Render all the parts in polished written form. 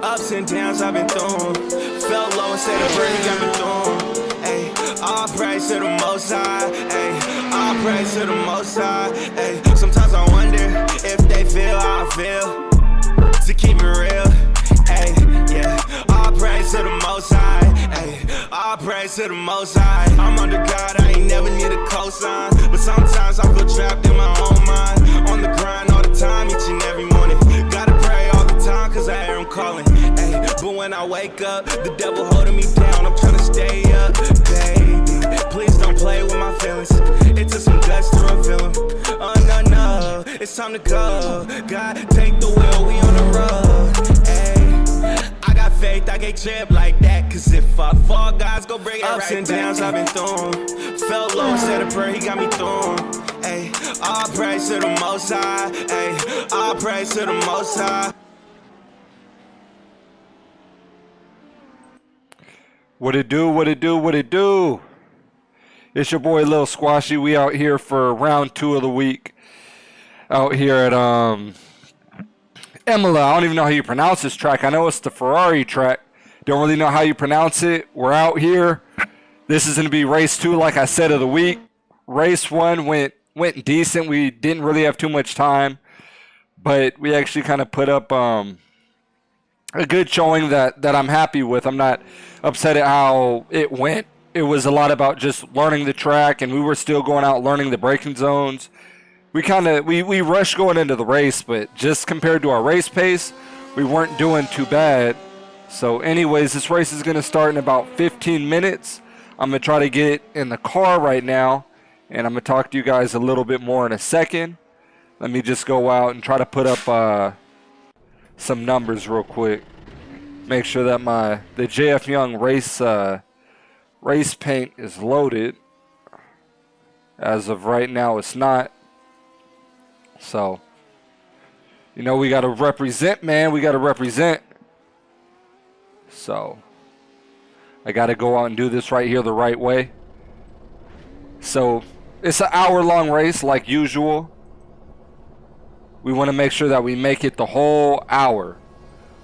Ups and downs I've been through. Felt low and said a prayer, he got me through. Ay, all praise to the Most High. Ay, all praise to the Most High. Ay, sometimes I wonder if they feel how I feel. To keep it real. Ay, yeah, all praise to the Most High. Ay, all praise to the Most High. I'm under God, I ain't never need a cosign. But sometimes I feel trapped in my own mind. On the grind all the time, each and every morning. Gotta pray all the time, cause I hear him calling. Ay, but when I wake up, the devil holding me down. I'm trying to stay up, baby. Please don't play with my feelings. It took some guts to reveal them. Oh no, no, it's time to go. God, take the wheel, we on the road. Ay, I got faith, I get trip like that. Cause if I fall, God's gon' bring it right back. Ups and downs I've been through. Felt low, said a prayer, he got me through. Ay, all praise to the Most High. Ay, all praise to the Most High. What it do, what it do, what it do? It's your boy Lil Squashy. We out here for round 2 of the week. Out here at Imola. I don't even know how you pronounce this track. I know it's the Ferrari track. Don't really know how you pronounce it. We're out here. This is going to be race 2, like I said, of the week. Race 1 went decent. We didn't really have too much time, but we actually kind of put up a good showing that I'm happy with. I'm not upset at how it went. It was a lot about just learning the track, and we were still going out learning the braking zones. We rushed going into the race, but just compared to our race pace, we weren't doing too bad. So anyways, this race is going to start in about 15 minutes. I'm going to try to get in the car right now, and I'm going to talk to you guys a little bit more in a second. Let me just go out and try to put up some numbers real quick. Make sure that the JF Young race paint is loaded. As of right now, it's not. So, you know, we got to represent, man. We got to represent. So, I got to go out and do this right here the right way. So, it's an hour-long race like usual. We want to make sure that we make it the whole hour.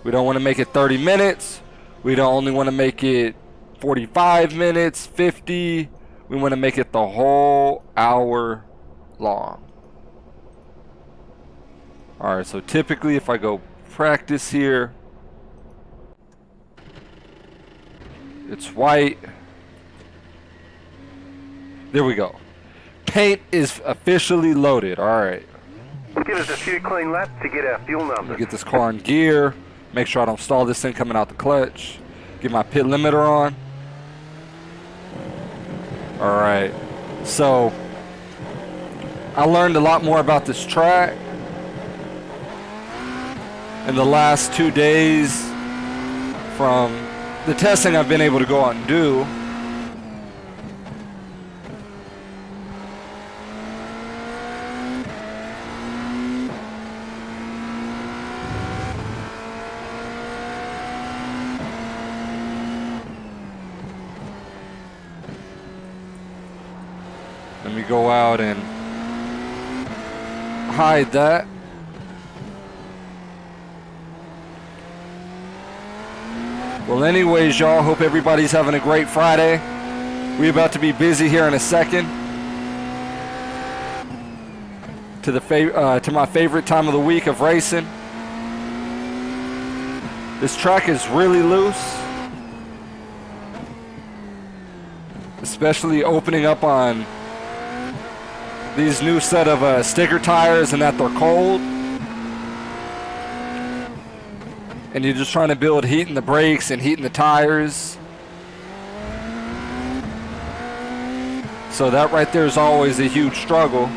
We don't want to make it 30 minutes. We don't only want to make it 45 minutes, 50. We want to make it the whole hour long. Alright, so typically if I go practice here, it's white. There we go. Paint is officially loaded. Alright. Give us a few clean laps to get our fuel numbers. Get this car in gear. Make sure I don't stall this thing coming out the clutch. Get my pit limiter on. Alright. So, I learned a lot more about this track in the last 2 days from the testing I've been able to go out and do. Let me go out and hide that. Well, anyways, y'all, hope everybody's having a great Friday. We're about to be busy here in a second. To my favorite time of the week of racing. This track is really loose. especially opening up on these new set of sticker tires and that they're cold. And you're just trying to build heat in the brakes and heat in the tires. So that right there is always a huge struggle.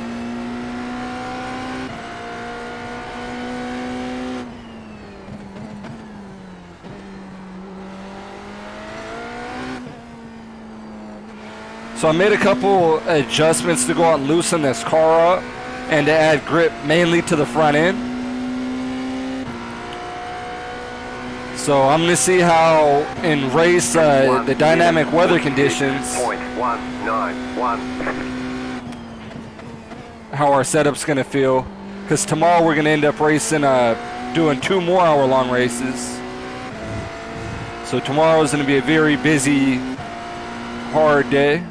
So I made a couple adjustments to go out and loosen this car up and to add grip mainly to the front end. So I'm going to see how in race the dynamic weather conditions, how our setup's going to feel. Because tomorrow we're going to end up racing, doing 2 more hour-long races. So tomorrow is going to be a very busy, hard day.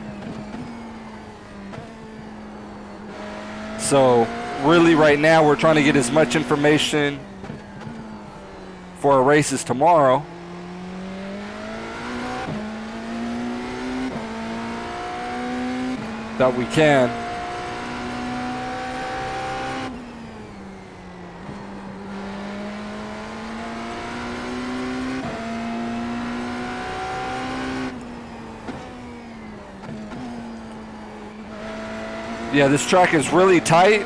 So really right now we're trying to get as much information for our races tomorrow. That we can. Yeah, this track is really tight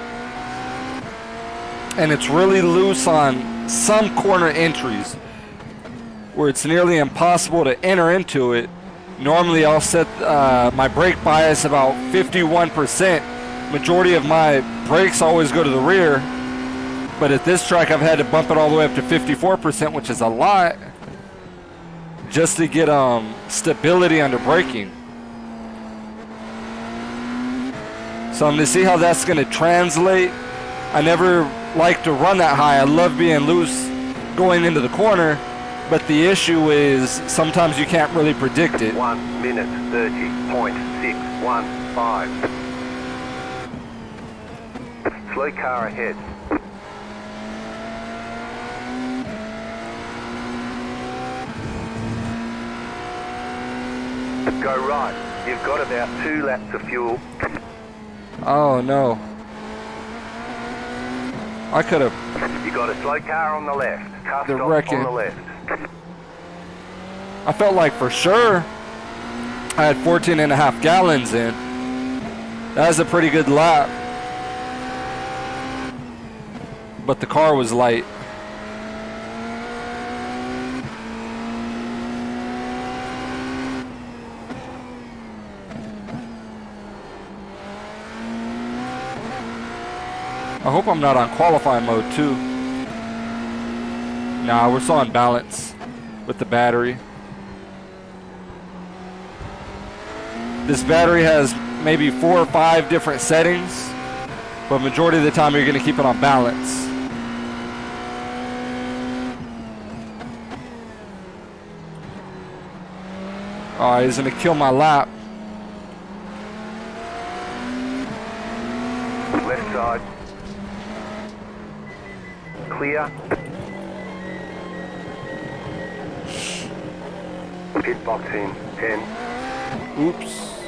and it's really loose on some corner entries where it's nearly impossible to enter into it. Normally I'll set my brake bias about 51%. Majority of my brakes always go to the rear, but at this track I've had to bump it all the way up to 54%, which is a lot, just to get stability under braking. So I'm going to see how that's going to translate. I never like to run that high. I love being loose going into the corner, but the issue is sometimes you can't really predict it. 1 minute 30.615. Slow car ahead. Go right. You've got about 2 laps of fuel. Oh no. I could have. You got a slow car on the left. Car The stop wrecking. on the left. I felt like for sure I had 14.5 gallons in. That was a pretty good lap. But the car was light. I hope I'm not on qualifying mode too. Nah, we're still on balance with the battery. This battery has maybe 4 or 5 different settings, but majority of the time you're going to keep it on balance. Oh, he's going to kill my lap. Left side. Clear. Pit box in. 10. Oops.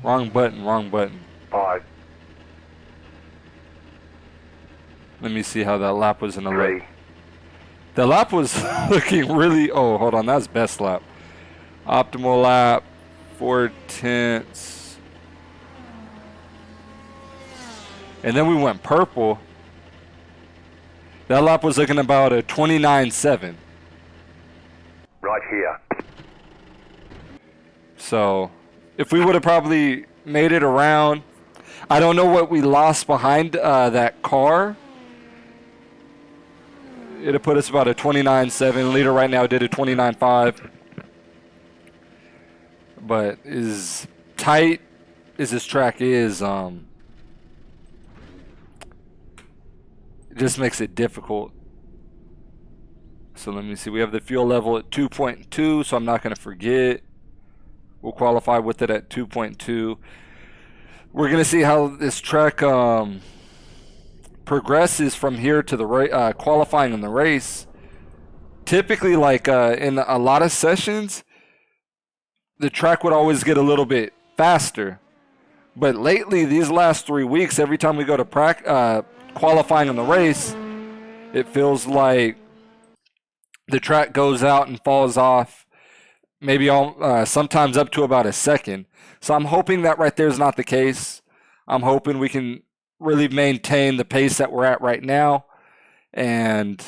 Wrong button, wrong button. 5. Let me see how that lap was in the 3. look. The lap was looking really... Oh, hold on. That's best lap. Optimal lap. 4/10. And then we went purple. That lap was looking about a 29.7. Right here. So, if we would have probably made it around... I don't know what we lost behind that car. It'd have put us about a 29.7. Leader right now did a 29.5. But as tight as this track is, it just makes it difficult. So let me see. We have the fuel level at 2.2, so I'm not going to forget. We'll qualify with it at 2.2. We're going to see how this track progresses from here to the qualifying in the race. Typically, like in a lot of sessions, the track would always get a little bit faster. But lately, these last 3 weeks, every time we go to qualifying in the race, it feels like the track goes out and falls off, maybe sometimes up to about a second. So I'm hoping that right there is not the case. I'm hoping we can really maintain the pace that we're at right now, and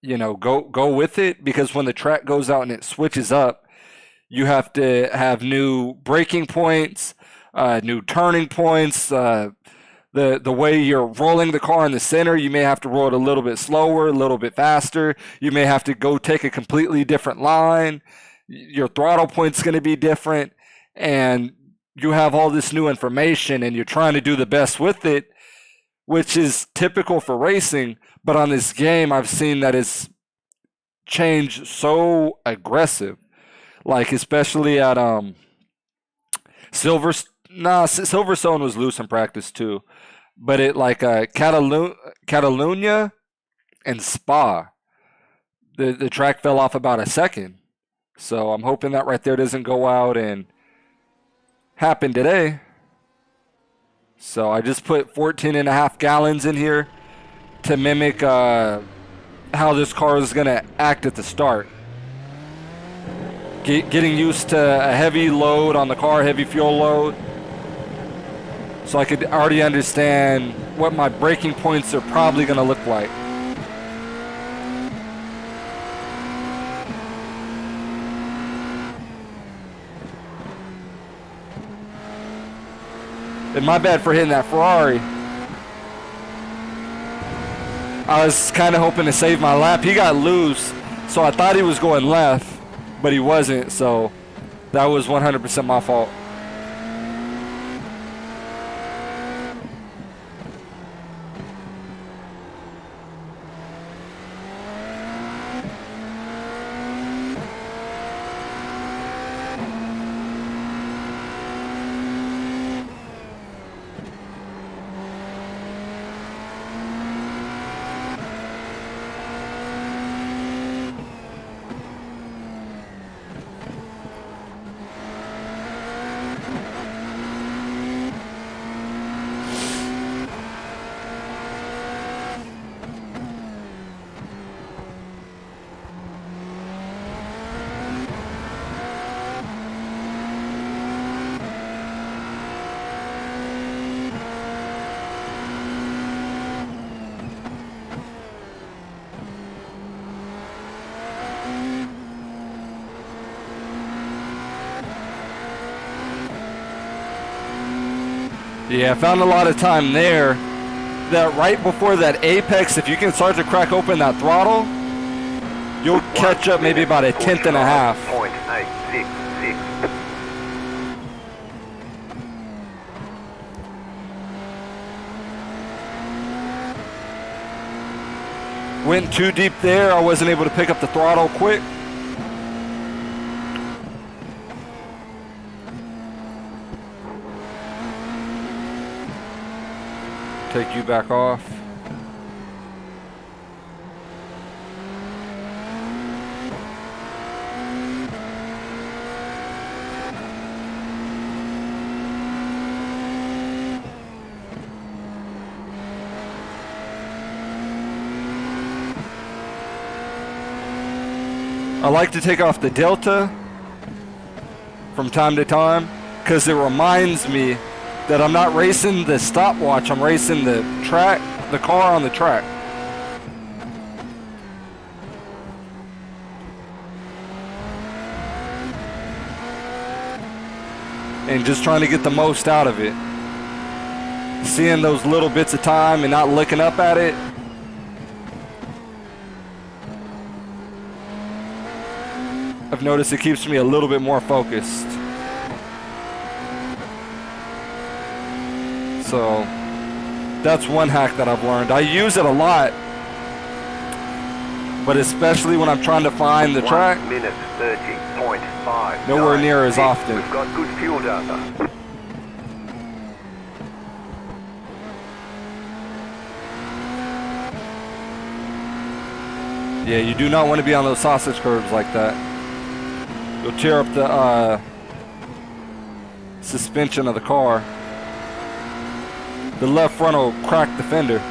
go with it, because when the track goes out and it switches up, you have to have new braking points, new turning points. The way you're rolling the car in the center, you may have to roll it a little bit slower, a little bit faster. You may have to go take a completely different line. Your throttle point's going to be different, and you have all this new information, and you're trying to do the best with it, which is typical for racing. But on this game, I've seen that it's changed so aggressive. Like, especially at Silverstone was loose in practice too, but it Catalunya and Spa, the track fell off about a second. So I'm hoping that right there doesn't go out and happen today. So I just put 14.5 gallons in here to mimic how this car is going to act at the start. Getting used to a heavy load on the car, heavy fuel load, so I could already understand what my braking points are probably going to look like. And my bad for hitting that Ferrari. I was kind of hoping to save my lap. He got loose, so I thought he was going left, but he wasn't, so that was 100% my fault. Yeah, I found a lot of time there. That right before that apex, if you can start to crack open that throttle, you'll catch up maybe about a tenth and a half. 0.866. Went too deep there. I wasn't able to pick up the throttle quick. Take you back off. I like to take off the Delta from time to time because it reminds me that I'm not racing the stopwatch, I'm racing the track, the car on the track. And just trying to get the most out of it. Seeing those little bits of time and not looking up at it. I've noticed it keeps me a little bit more focused. So that's one hack that I've learned. I use it a lot, but especially when I'm trying to find the track, 1 minute 30.5. nowhere near as often. We've got good fuel data. Yeah, you do not want to be on those sausage curves like that. You'll tear up the suspension of the car. The left front will crack the fender.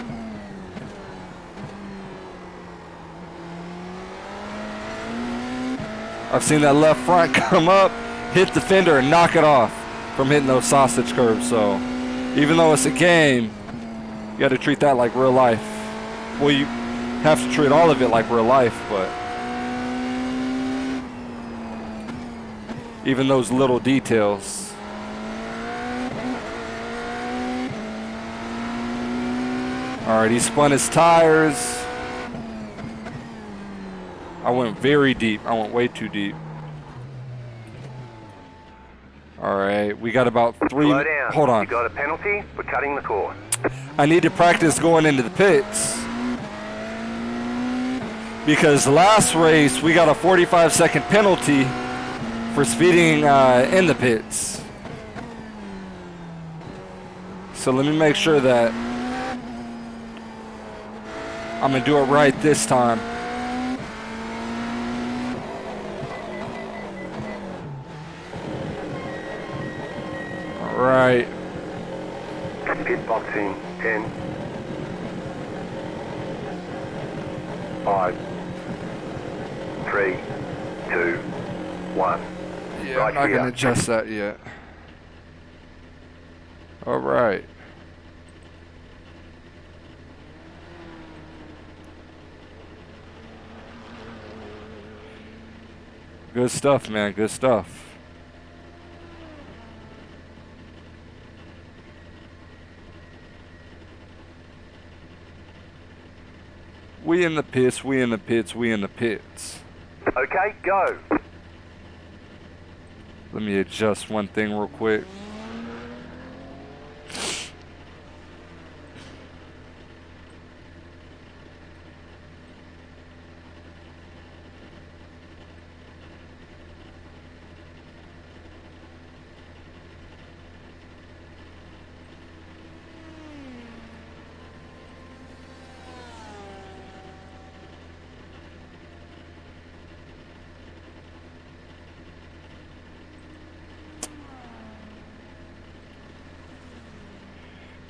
I've seen that left front come up, hit the fender, and knock it off from hitting those sausage curves. So even though it's a game, you got to treat that like real life. Well, you have to treat all of it like real life, but even those little details. All right, he spun his tires. I went very deep. I went way too deep. All right, we got about 3. Slow down. Hold on. You got a penalty for cutting the course. I need to practice going into the pits. Because last race, we got a 45-second penalty for speeding in the pits. So let me make sure that I'm going to do it right this time. All right. Pit boxing 10, 5, 3, 2, 1. Yeah, Right I'm not here. going to adjust that yet. All right. Good stuff, man. Good stuff. We in the pits, we in the pits, we in the pits. Okay, go. Let me adjust one thing real quick.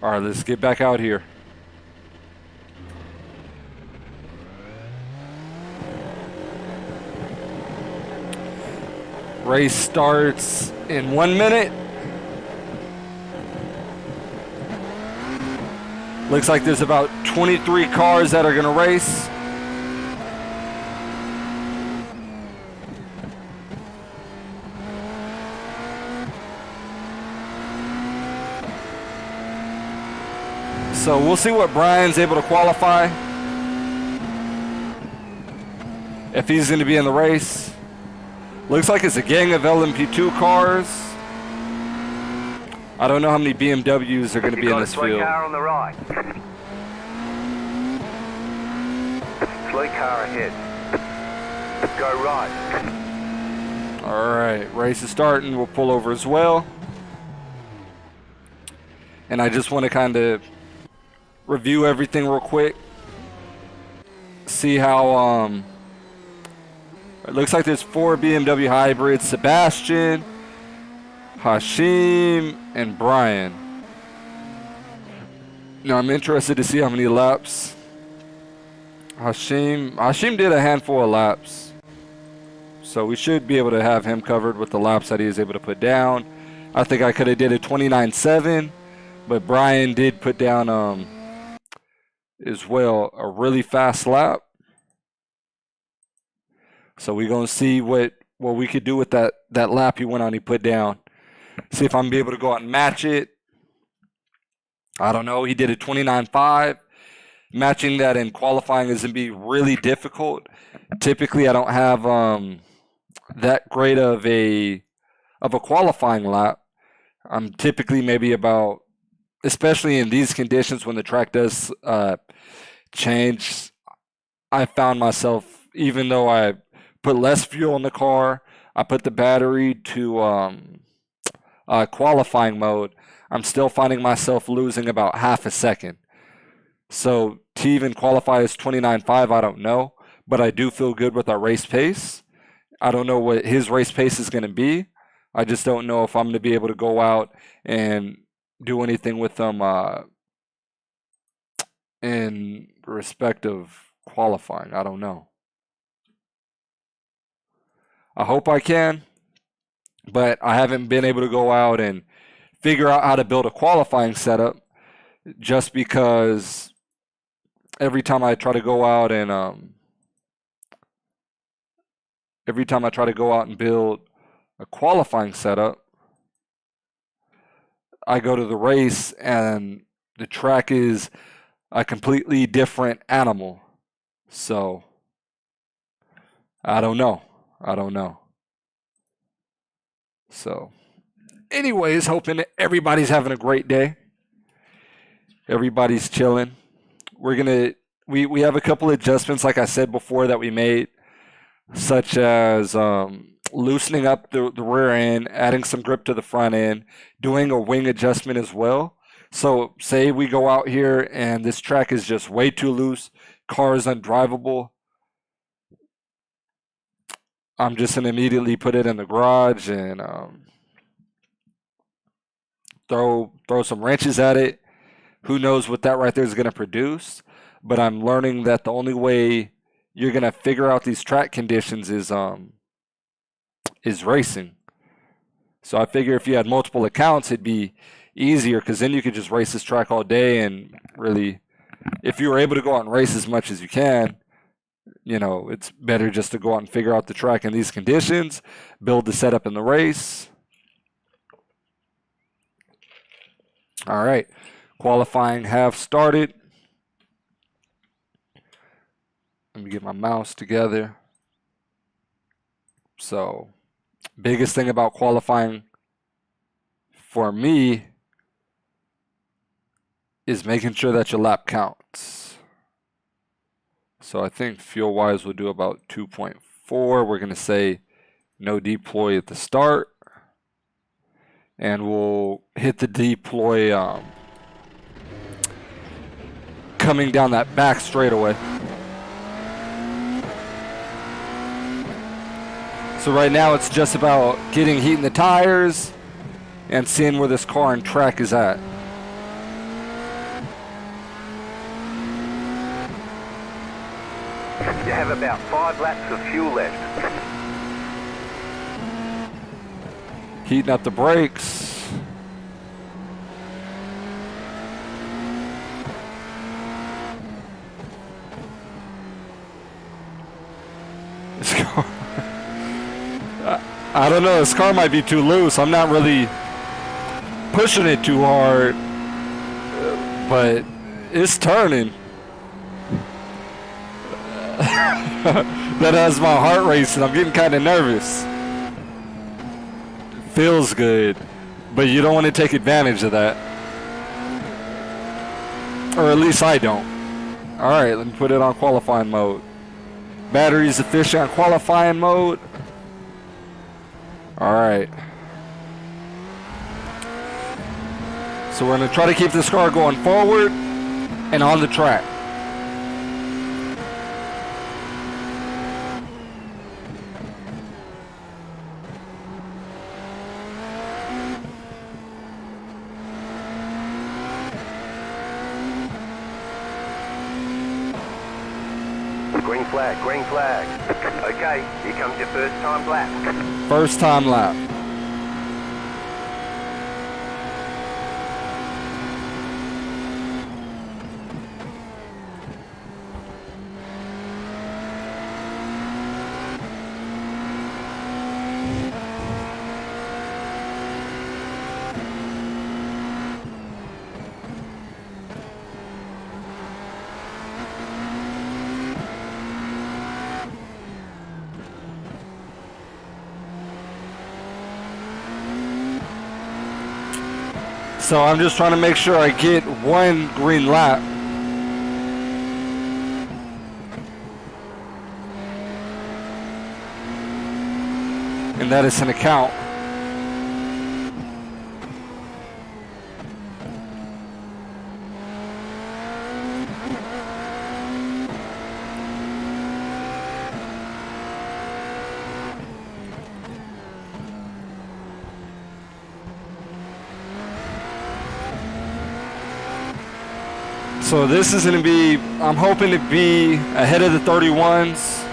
All right, let's get back out here. Race starts in 1 minute. Looks like there's about 23 cars that are going to race. So we'll see what Brian's able to qualify. If he's going to be in the race. Looks like it's a gang of LMP2 cars. I don't know how many BMWs are going to be in this Slow field. car on the right. Slow car ahead. Go right. All right, race is starting. We'll pull over as well. And I just want to kind of review everything real quick. See how it looks like there's 4 BMW hybrids: Sebastian, Hashim, and Brian. Now I'm interested to see how many laps Hashim did a handful of laps, so we should be able to have him covered with the laps that he is able to put down. I think I could have did a 29.7, but Brian did put down as well a really fast lap. So we're gonna see what we could do with that lap he went on, he put down. See if I'm gonna be able to go out and match it. I don't know. He did a 29.5. Matching that in qualifying is gonna be really difficult. Typically, I don't have that great of a qualifying lap. I'm typically maybe about, especially in these conditions when the track does change, I found myself, even though I put less fuel in the car, I put the battery to qualifying mode, I'm still finding myself losing about half a second. So to even qualify as 29.5, I don't know, but I do feel good with our race pace. I don't know what his race pace is going to be. I just don't know if I'm going to be able to go out and do anything with them in respect of qualifying. I don't know. I hope I can, but I haven't been able to go out and figure out how to build a qualifying setup, just because every time I try to go out and build a qualifying setup, I go to the race and the track is a completely different animal. So I don't know. So anyways, hoping that everybody's having a great day. Everybody's chilling. We have a couple adjustments, like I said before, that we made, such as loosening up the rear end, adding some grip to the front end, doing a wing adjustment as well. So say we go out here and this track is just way too loose, car is undrivable, I'm just going to immediately put it in the garage and throw some wrenches at it. Who knows what that right there is going to produce, but I'm learning that the only way you're going to figure out these track conditions is racing. So I figure if you had multiple accounts, it'd be easier, because then you could just race this track all day, and really, if you were able to go out and race as much as you can, it's better just to go out and figure out the track in these conditions, build the setup in the race. All right, qualifying have started. Let me get my mouse together. So, biggest thing about qualifying for me is making sure that your lap counts. So I think fuel-wise we'll do about 2.4. We're going to say no deploy at the start. And we'll hit the deploy coming down that back straightaway. So right now it's just about heating the tires and seeing where this car and track is at. You have about 5 laps of fuel left. Heating up the brakes. This car, I don't know, this car might be too loose. I'm not really pushing it too hard, but it's turning. That has my heart racing. I'm getting kind of nervous. Feels good, but you don't want to take advantage of that, or at least I don't. All right, let me put it on qualifying mode. Batteries efficient on qualifying mode. All right, so we're going to try to keep this car going forward and on the track. Green flag. Okay, here comes your first time lap. First time lap. So I'm just trying to make sure I get one green lap. And that is an account. So this is going to be, I'm hoping to be ahead of the 31s.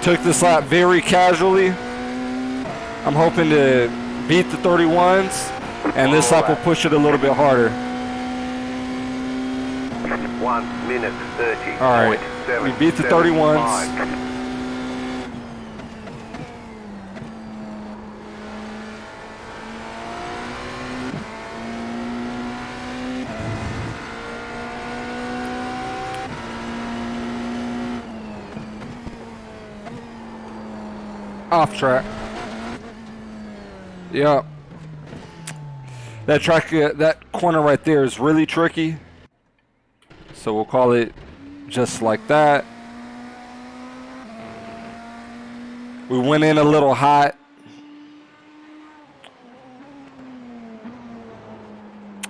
Took this lap very casually. I'm hoping to beat the 31s, and this lap will push it a little bit harder. 1 minute 30. All right, we beat the 31s. Off track. Yep. That track, that corner right there is really tricky. So we'll call it just like that. We went in a little hot.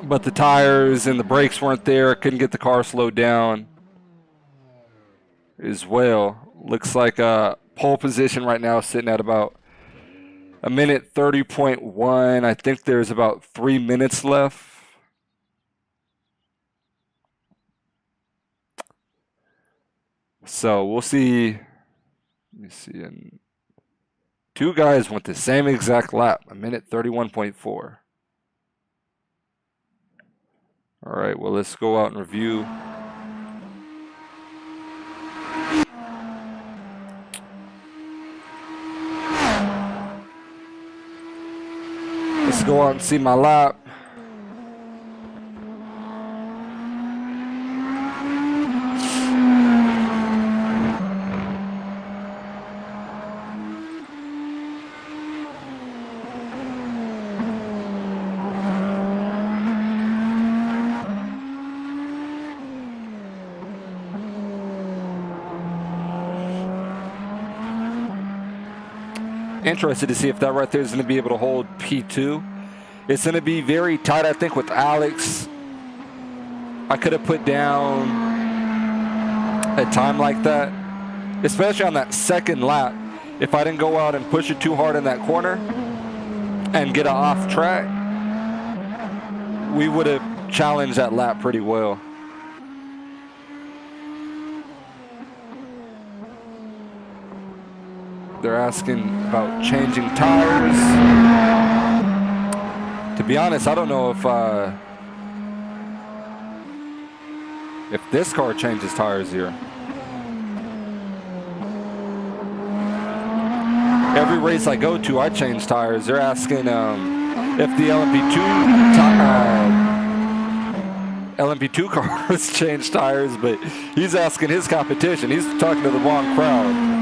But the tires and the brakes weren't there. Couldn't get the car slowed down as well. Looks like pole position right now sitting at about a minute 30.1. I think there's about 3 minutes left. So we'll see. Let me see. And two guys went the same exact lap, a minute 31.4. All right, well, let's go out and review. Let's go out and see my lap. Interested to see if that right there is going to be able to hold P2. It's going to be very tight, I think, with Alex. I could have put down a time like that, especially on that second lap. If I didn't go out and push it too hard in that corner and get it off track, we would have challenged that lap pretty well. They're asking about changing tires. To be honest, I don't know if this car changes tires here. Every race I go to, I change tires. They're asking if the LMP2 cars change tires, but he's asking his competition. He's talking to the wrong crowd.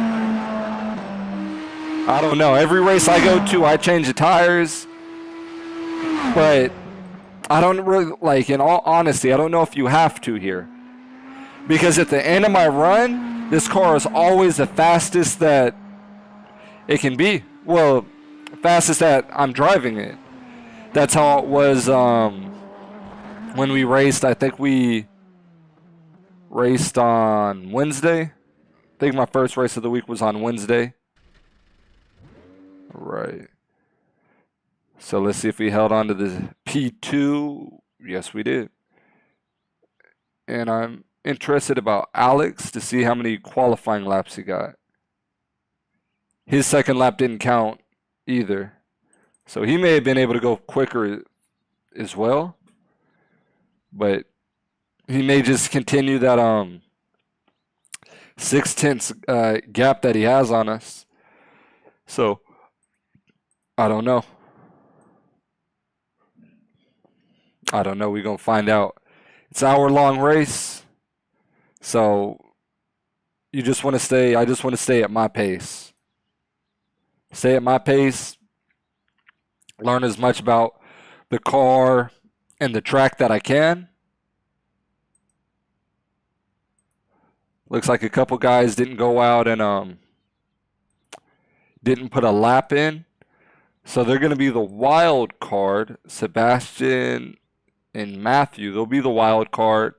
I don't know. Every race I go to, I change the tires. But I don't really, like, in all honesty, I don't know if you have to here. Because at the end of my run, this car is always the fastest that it can be. Well, fastest that I'm driving it. That's how it was when we raced. I think we raced on Wednesday. I think my first race of the week was on Wednesday. Right. So let's see if we held on to the P2. Yes, we did. And I'm interested about Alex to see how many qualifying laps he got. His second lap didn't count either. So he may have been able to go quicker as well. But he may just continue that 0.6 gap that he has on us. So I don't know. We're going to find out. It's an hour-long race. So I just want to stay at my pace. Stay at my pace. Learn as much about the car and the track that I can. Looks like a couple guys didn't go out and didn't put a lap in. So they're going to be the wild card. Sebastian and Matthew, they'll be the wild card.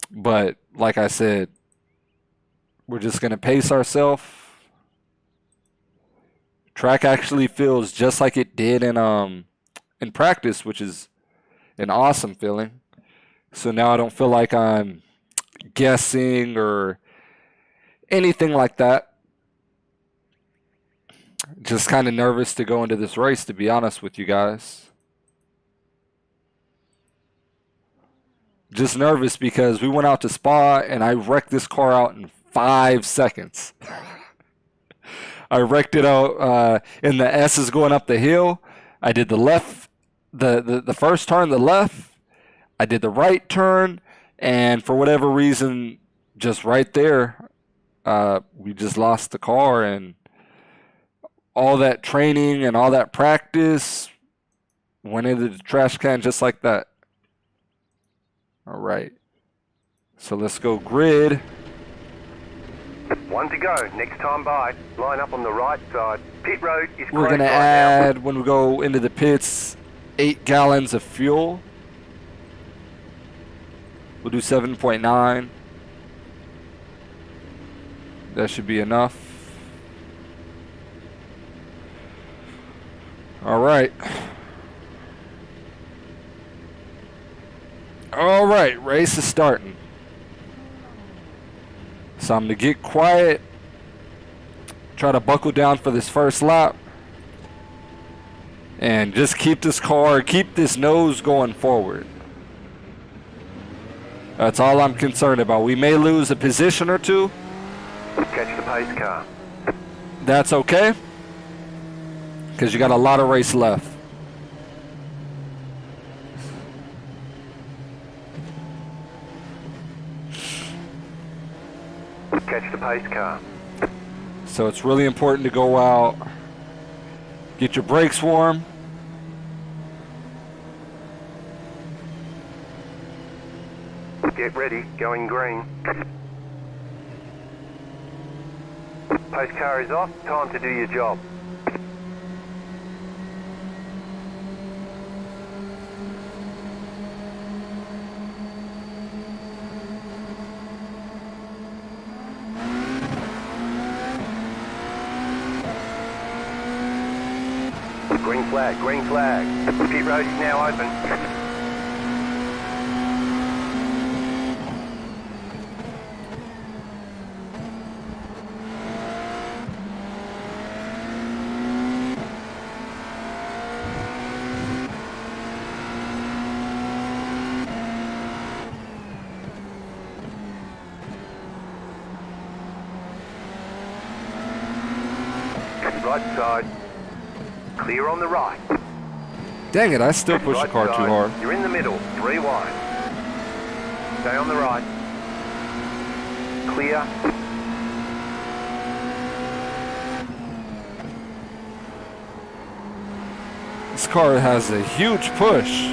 But like I said, We're just going to pace ourselves. Track actually feels just like it did in practice, which is an awesome feeling. So now I don't feel like I'm guessing or anything like that. Just kind of nervous to go into this race, to be honest with you guys. Just nervous because we went out to Spa and I wrecked this car out in 5 seconds. I wrecked it out and the S is going up the hill. I did the left, the first turn, the left. I did the right turn, and for whatever reason, just right there, we just lost the car, and all that training and all that practice went into the trash can just like that. All right. So let's go grid. 1 to go. Next time by. Line up on the right side. Pit road is We're closed going to right add, when we go into the pits, 8 gallons of fuel. We'll do 7.9. That should be enough. All right. All right, race is starting. So I'm going to get quiet. Try to buckle down for this first lap. And just keep this car, keep this nose going forward. That's all I'm concerned about. We may lose a position or two. now. Catch the pace car. That's okay, because you got a lot of race left. Catch the pace car. So it's really important to go out, get your brakes warm. Get ready. Going green. Pace car is off. Time to do your job. Green flag, green flag. Pit road is now open. Right side. Clear on the right. Dang it, I still push the Right car side. too hard. You're in the middle. 3 wide. Stay on the right. Clear. This car has a huge push.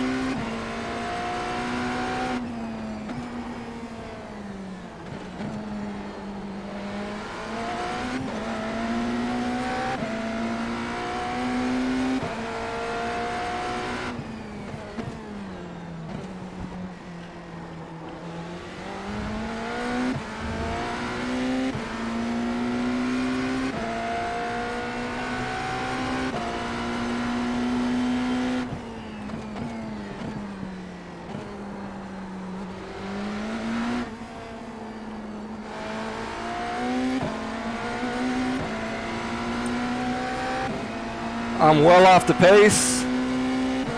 I'm well off the pace.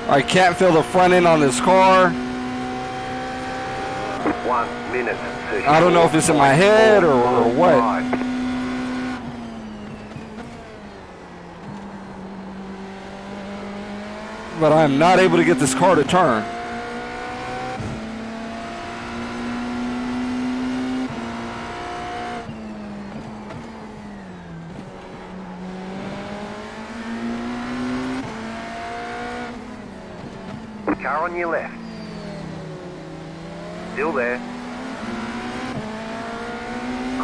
I can't feel the front end on this car. 1 minute. I don't know if it's in my head or what. But I'm not able to get this car to turn. Car on your left. Still there.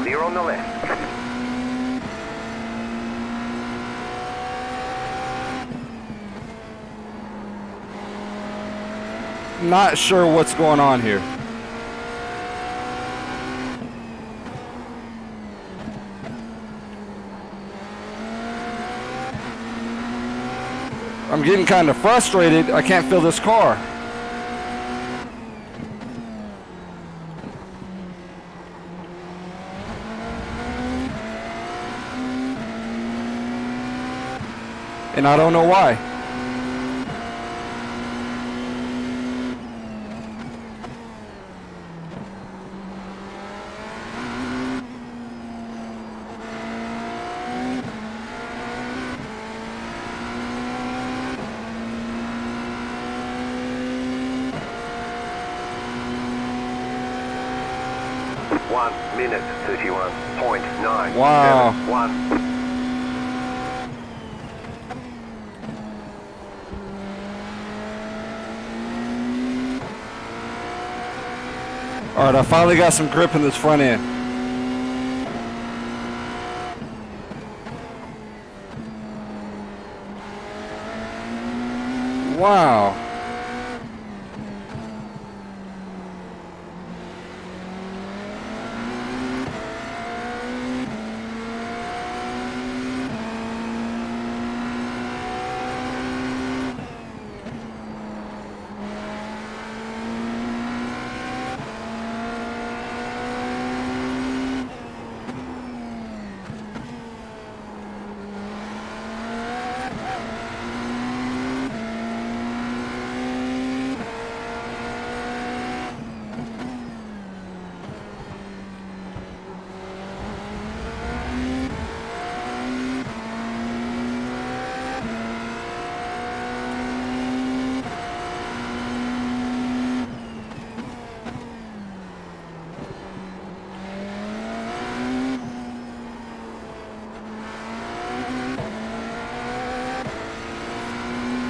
Clear on the left. Not sure what's going on here. I'm getting kind of frustrated. I can't fill this car. And I don't know why. One minute 31.9. Wow. 1. All right, I finally got some grip in this front end. Wow.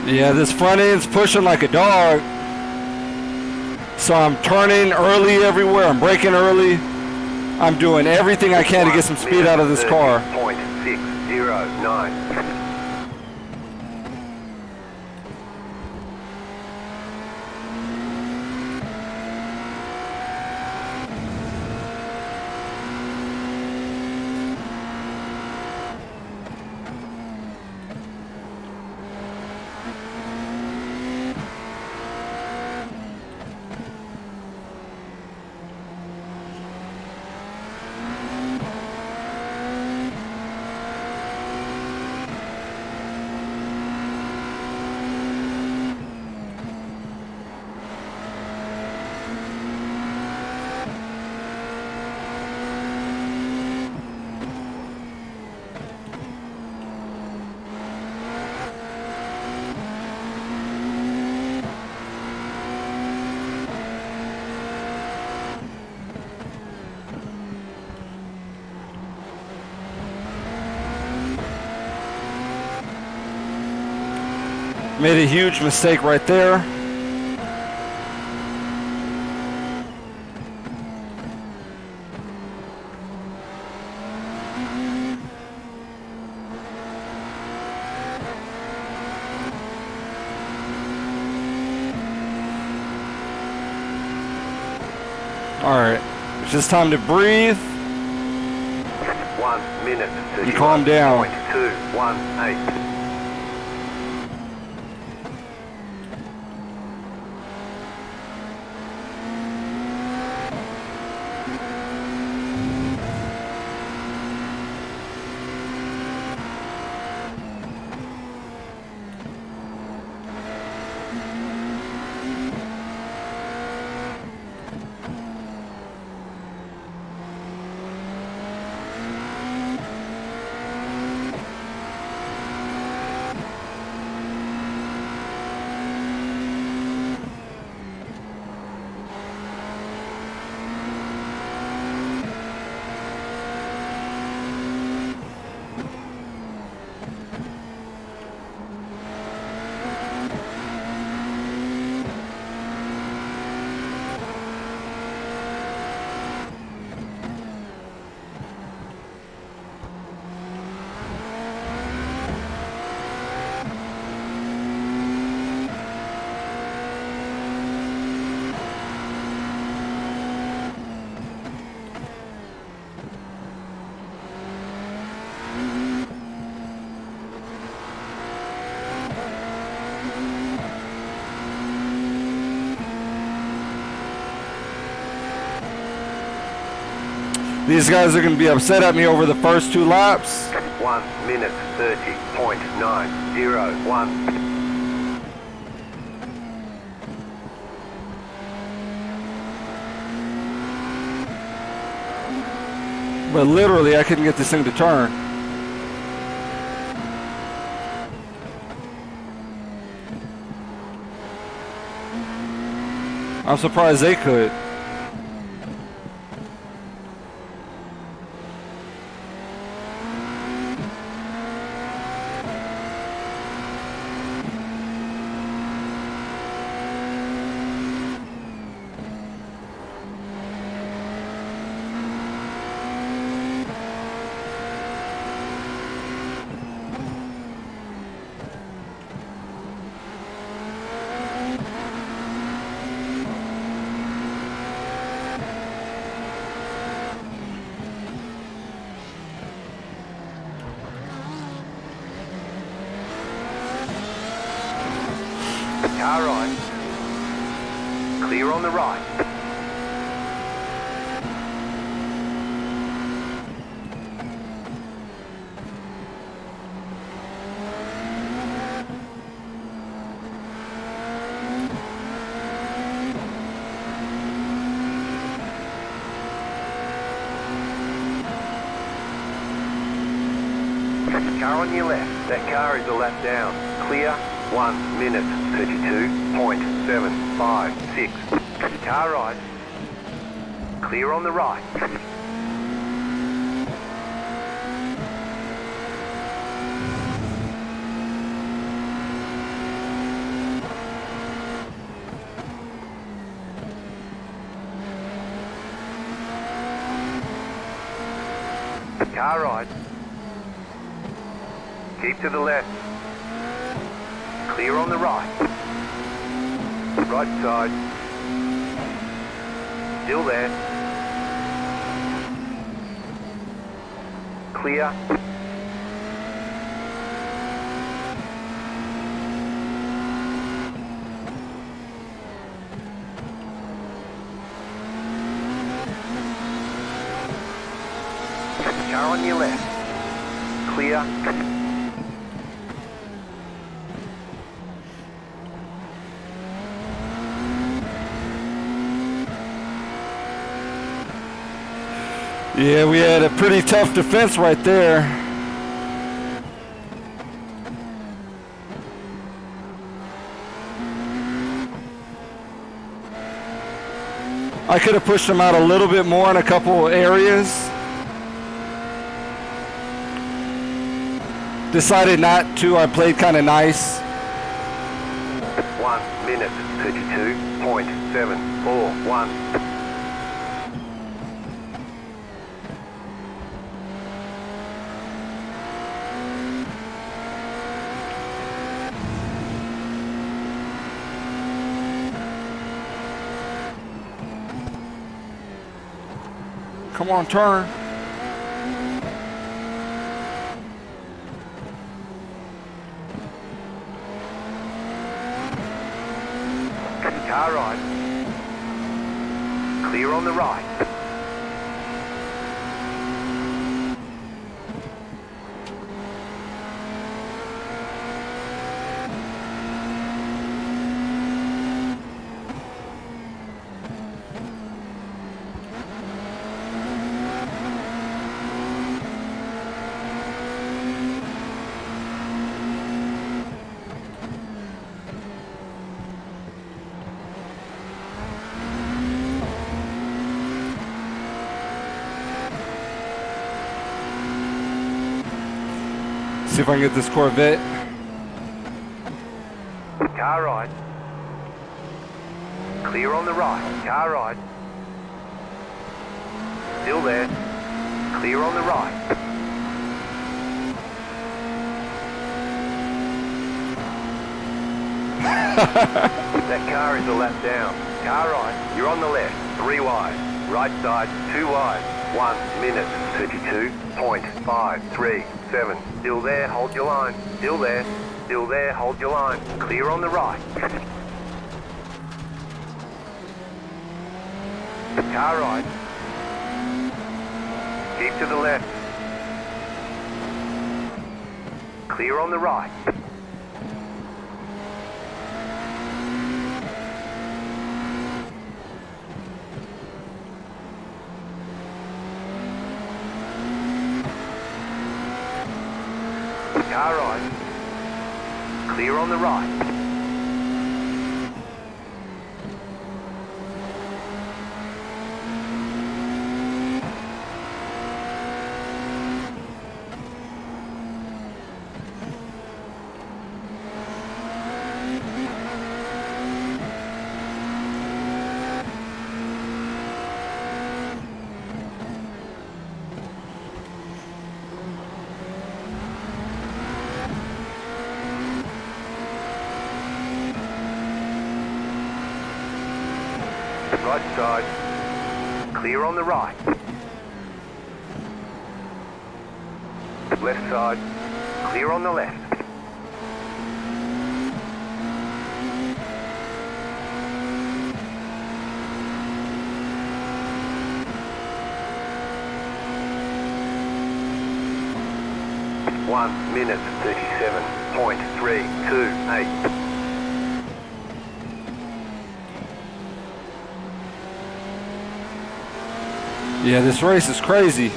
Yeah, this front end's pushing like a dog. So I'm turning early everywhere. I'm braking early. I'm doing everything I can to get some speed out of this car. 0.609. Made a huge mistake right there. All right, it's just time to breathe. 1 minute And calm down. 31.218. These guys are going to be upset at me over the first 2 laps. 1 minute 30.901. But literally, I couldn't get this thing to turn. I'm surprised they could. Car right. Clear on the right. Car on your left. That car is a lap down. Clear. 1 minute 32.756. Car right. Clear on the right. Car right. Keep to the left. Clear on the right. Right side. Still there. Clear. Car on your left. Clear. Yeah, we had a pretty tough defense right there. I could have pushed them out a little bit more in a couple areas. Decided not to. I played kind of nice. 1 minute 32.741. Come on, turn. Car right. Clear on the right. See if I can get this Corvette. Car right. Clear on the right. Car right. Still there. Clear on the right. That car is a lap down. Car right. You're on the left. 3 wide. Right side. 2 wide. 1 minute 32.537. Still there, hold your line. Still there. Still there, hold your line. Clear on the right. Car right. Keep to the left. Clear on the right. Car right. Clear on the right. Right side. Clear on the right. Left side. Clear on the left. One minute 37.328. Yeah, this race is crazy.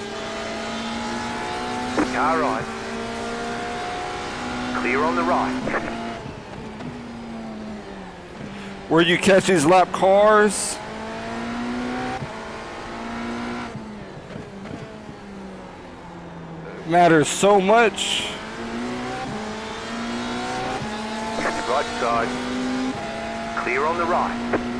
Car right. Clear on the right. Where you catch these lap cars, matters so much. Right side. Clear on the right.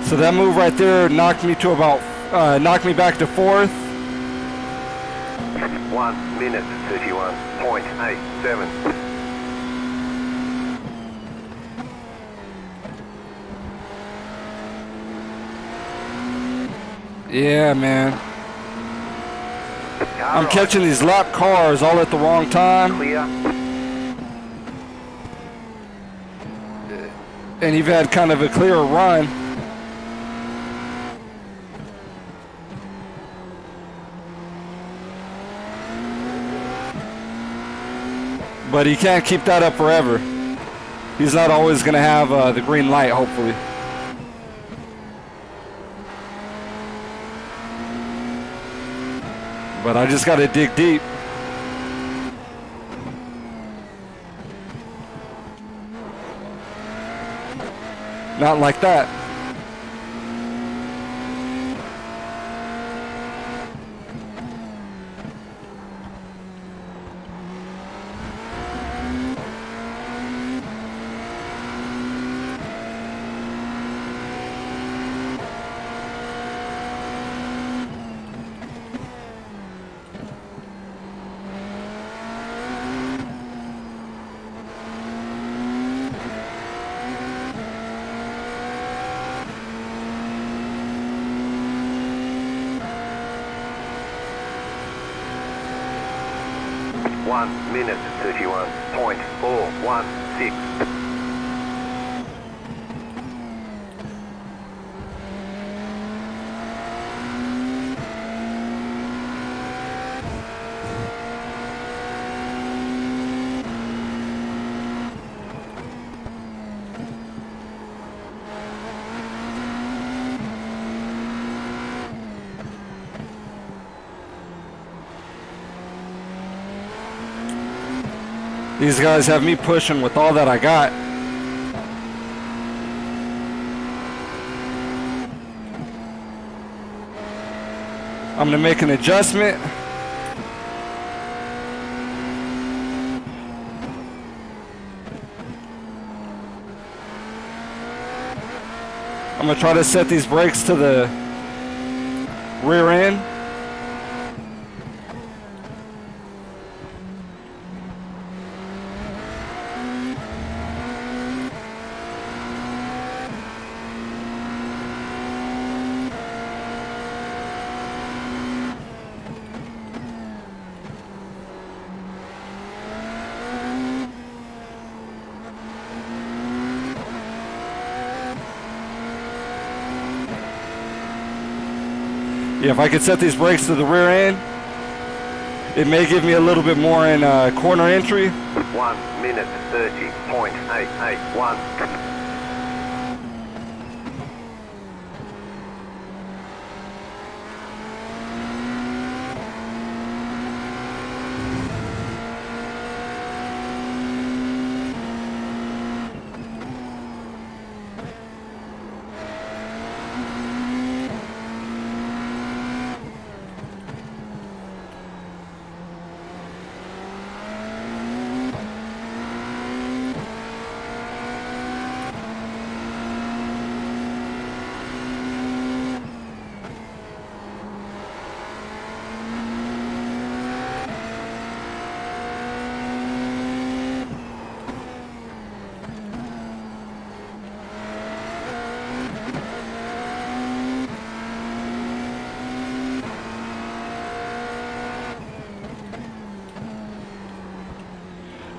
So that move right there knocked me to about, knocked me back to fourth. 1 minute 31.87. Yeah, man. Car I'm right. catching these lap cars all at the wrong time. Clear. And you've had kind of a clear run. But he can't keep that up forever. He's not always going to have the green light, hopefully. But I just got to dig deep. Not like that. One minute 31.416. These guys have me pushing with all that I got. I'm going to make an adjustment. I'm going to try to set these brakes to the rear end. Yeah, if I could set these brakes to the rear end, it may give me a little bit more in corner entry. 1 minute 30.881.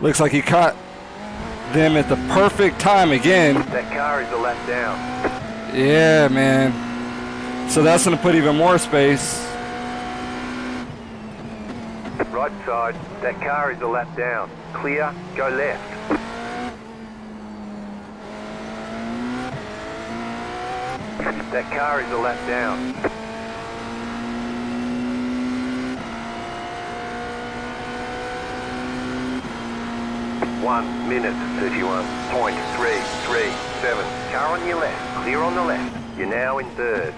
Looks like he caught them at the perfect time again. That car is a lap down. Yeah, man. So that's going to put even more space. Right side, that car is a lap down. Clear, go left. That car is a lap down. One minute 31.337. Car on your left, clear on the left. You're now in third.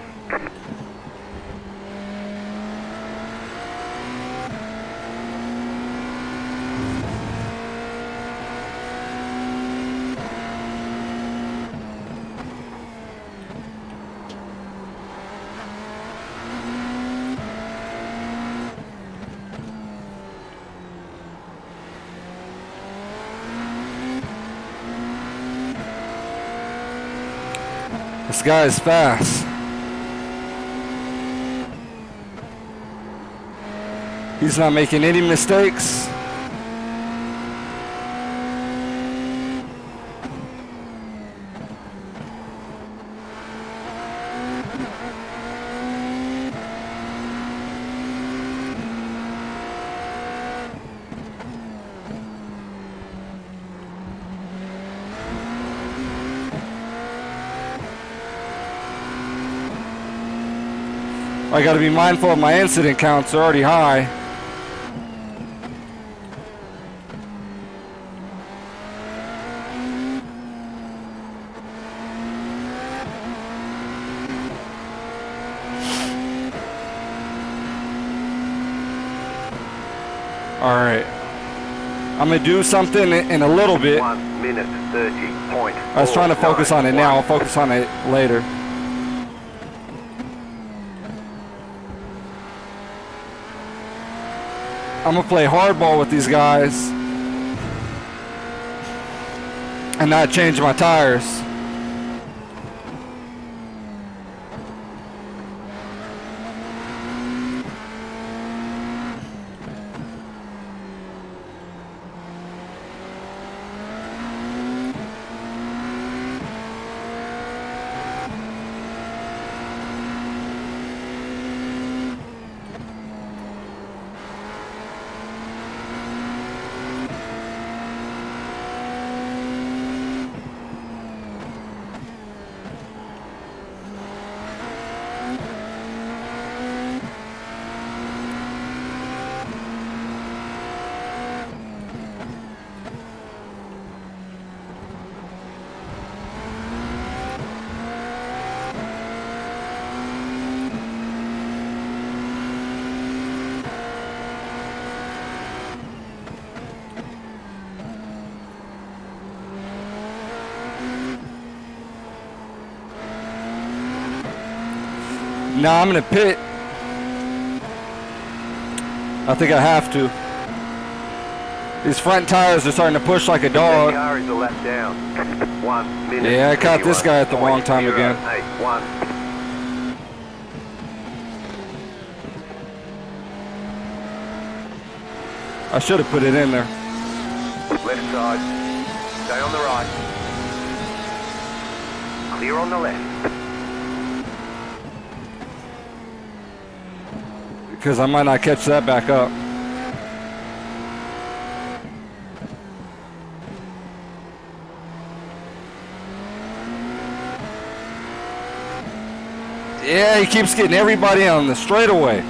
This guy is fast. He's not making any mistakes. I got to be mindful of my incident counts. They're already high. All right. I'm going to do something in a little bit. 1 minute 30.4. I was trying to focus on it now. I'll focus on it later. I'm going to play hardball with these guys and not change my tires. No, I'm gonna pit. I think I have to. These front tires are starting to push like a That dog. car is a lap down. 1 minute. Yeah, I caught this guy at the wrong time again. 0.081. I should have put it in there. Left side. Stay on the right. Clear on the left. Because I might not catch that back up. Yeah, he keeps getting everybody on the straightaway.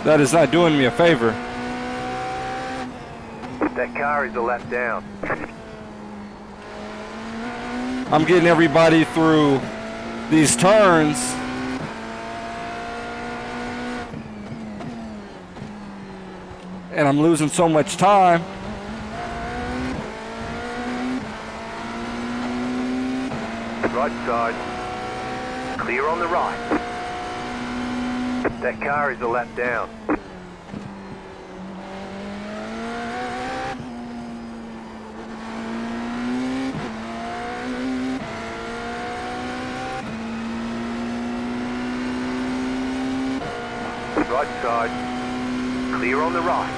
That is not doing me a favor. That car is a lap down. I'm getting everybody through these turns. And I'm losing so much time. Right side. Clear on the right. That car is a lap down. Right side. Clear on the right.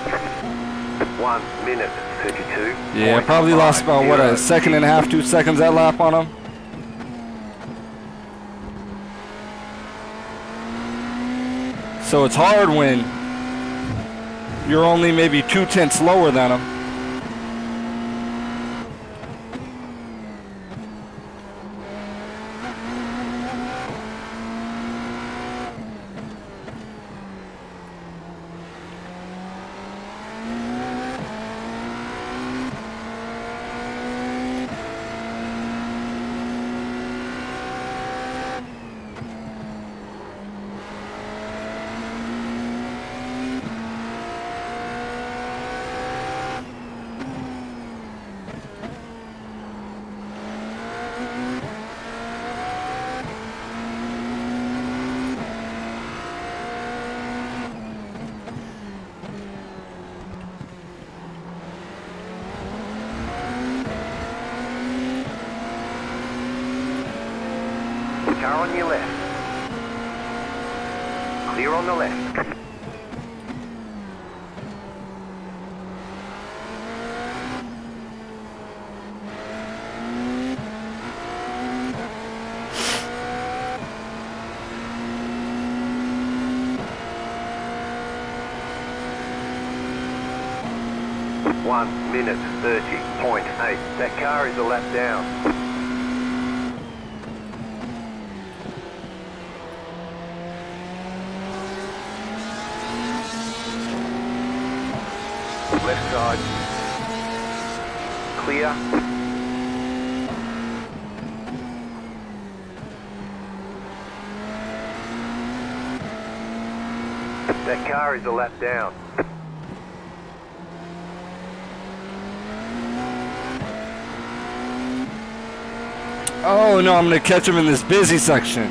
1 minute 32. Yeah, probably lost about, what, a second and a half, 2 seconds that lap on him. So it's hard when you're only maybe 2/10 lower than him. Car on your left. Clear on the left. One minute 30.8. That car is a lap down. Left side. Clear. That car is a lap down. Oh no, I'm going to catch him in this busy section.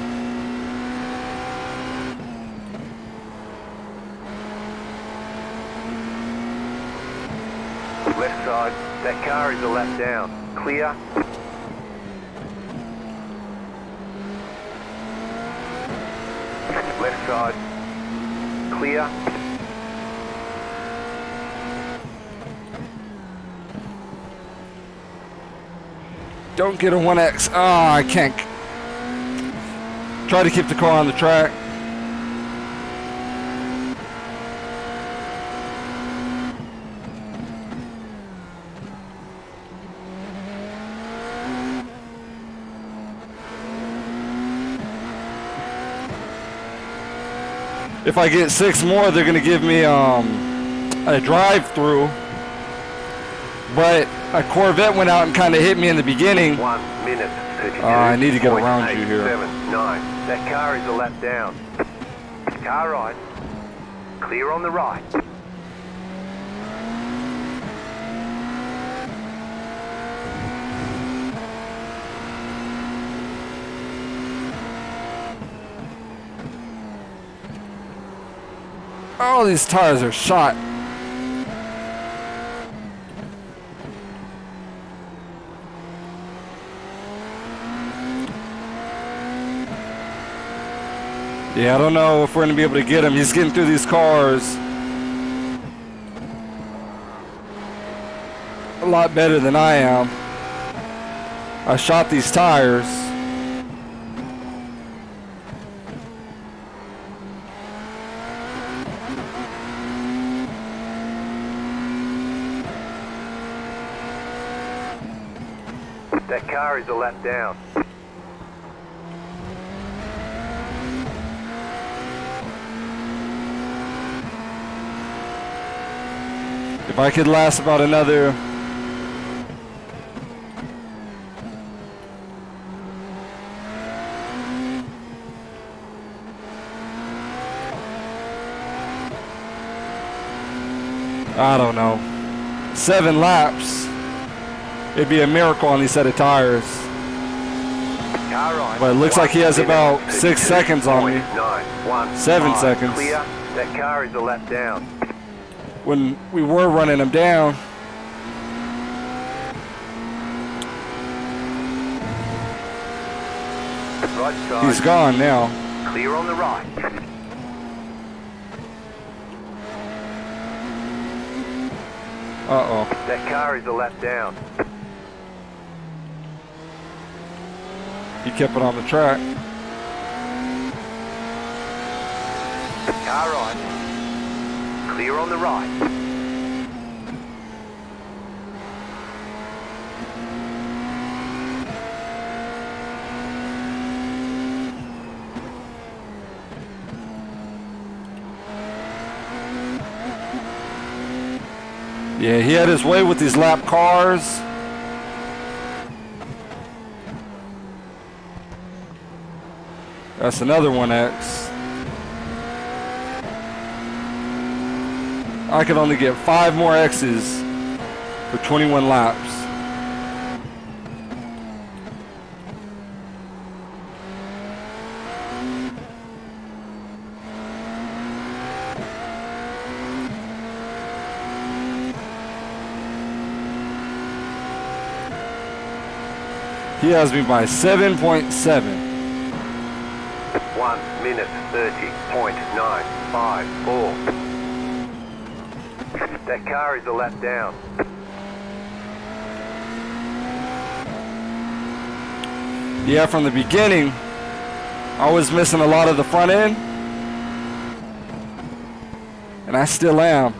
Left side. That car is a lap down. Clear. Left side. Clear. Don't get a 1X. Oh, I can't. Try to keep the car on the track. If I get 6 more, they're going to give me a drive-through. But a Corvette went out and kind of hit me in the beginning. 1 minute 32. I need to get around you here. 879. That car is a lap down. Car right. Clear on the right. Oh, these tires are shot. Yeah, I don't know if we're going to be able to get him. He's getting through these cars a lot better than I am. I shot these tires. That car is a lap down. If I could last about another I don't know, 7 laps, it'd be a miracle on these set of tires. Car on. But it looks like he has about 6 seconds on me. 7 seconds. Clear. That car is a lap down. When we were running him down. Right side. He's gone now. Clear on the right. Uh-oh. That car is a lap down. He kept it on the track. Car on. Clear on the right. Yeah, he had his way with these lap cars. That's another 1X. I could only get 5 more X's for 21 laps. He has me by 7.7. 1 minute 30.954. That car is a lap down. Yeah, from the beginning, I was missing a lot of the front end. And I still am.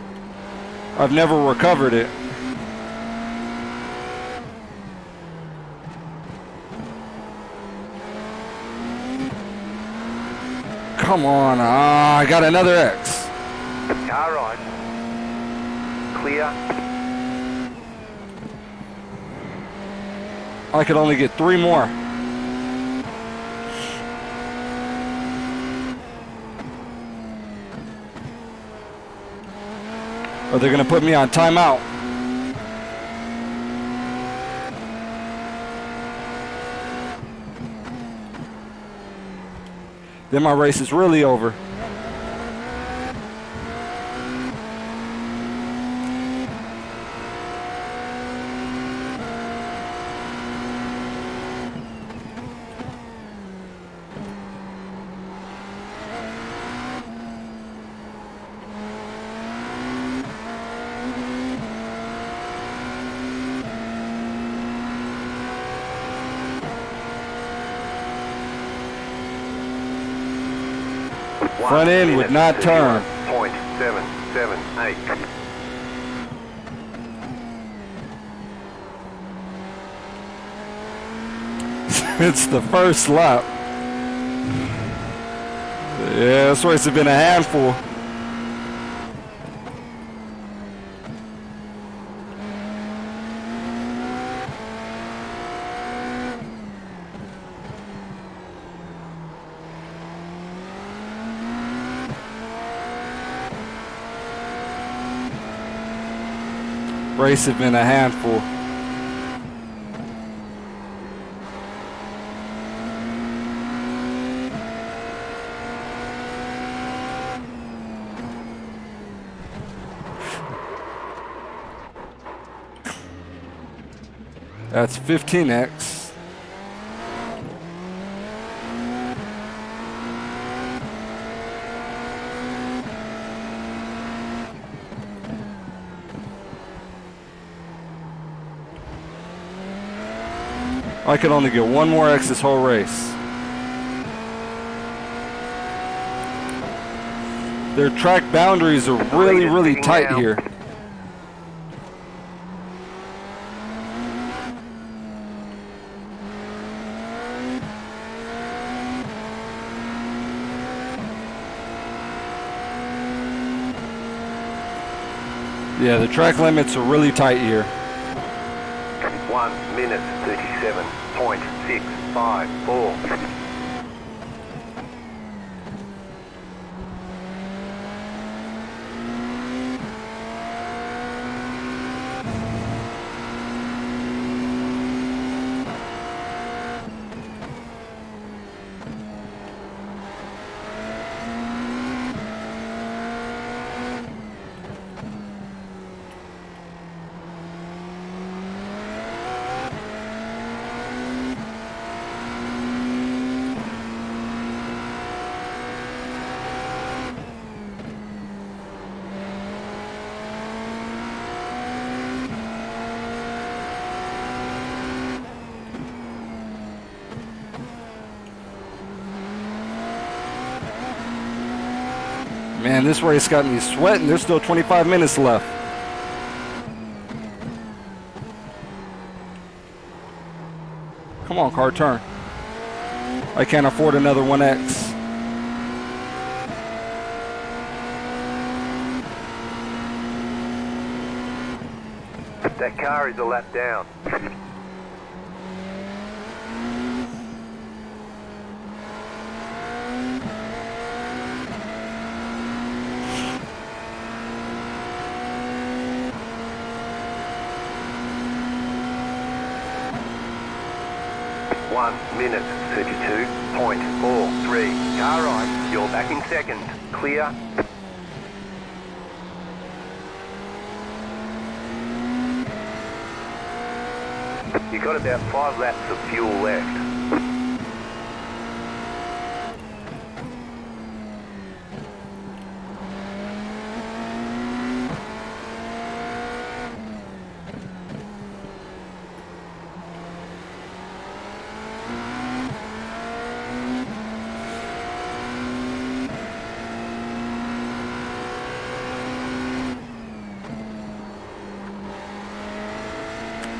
I've never recovered it. Come on. I got another X. Car on. Clear. I could only get 3 more. Or they're going to put me on timeout. Then my race is really over. Front end would not turn. 0.778. It's the first lap. Yeah, this race has been a handful. Race has been a handful. That's 15x. I could only get one more X this whole race. Their track boundaries are really, really tight here. Yeah, the track limits are really tight here. 1 minute 37.654. Man, this race got me sweating. There's still 25 minutes left. Come on, car, turn. I can't afford another 1X. That car is a lap down. One minute 32.43. Car right, you're back in second. Clear. You've got about 5 laps of fuel left.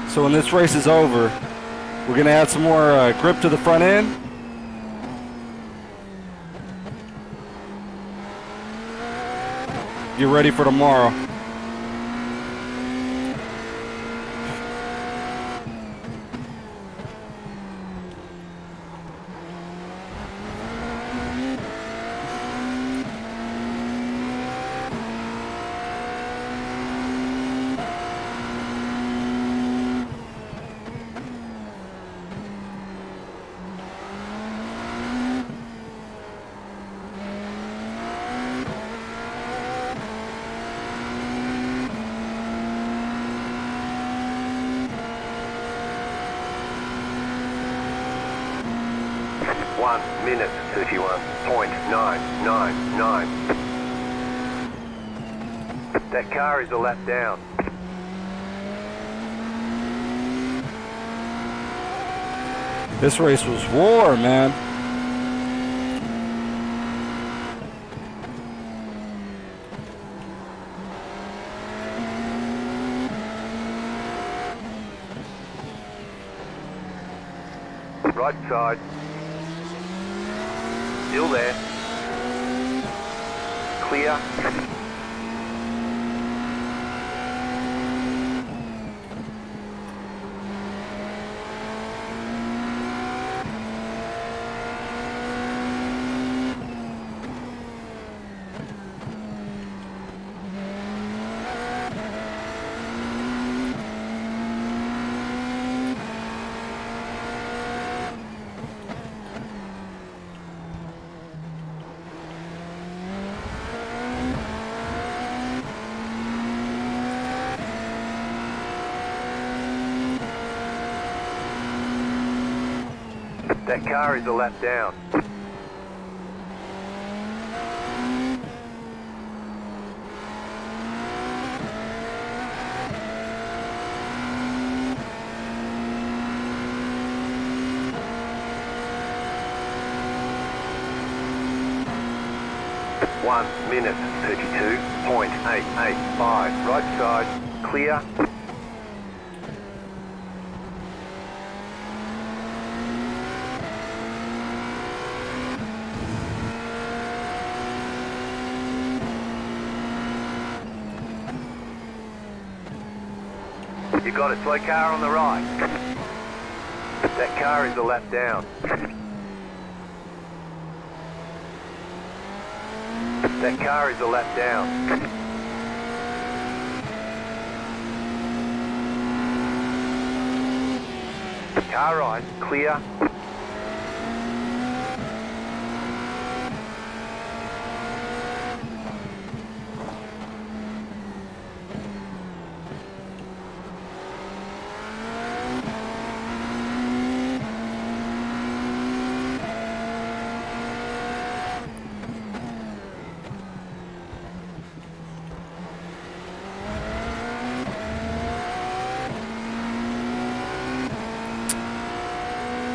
So when this race is over, we're going to add some more grip to the front end. Get ready for tomorrow. Minute 31.999. That car is a lap down. This race was war, man. Right side. Still there. Clear. That car is a lap down. One minute 32.885. Right side, clear. You got a slow car on the right. That car is a lap down. That car is a lap down. Car right, clear.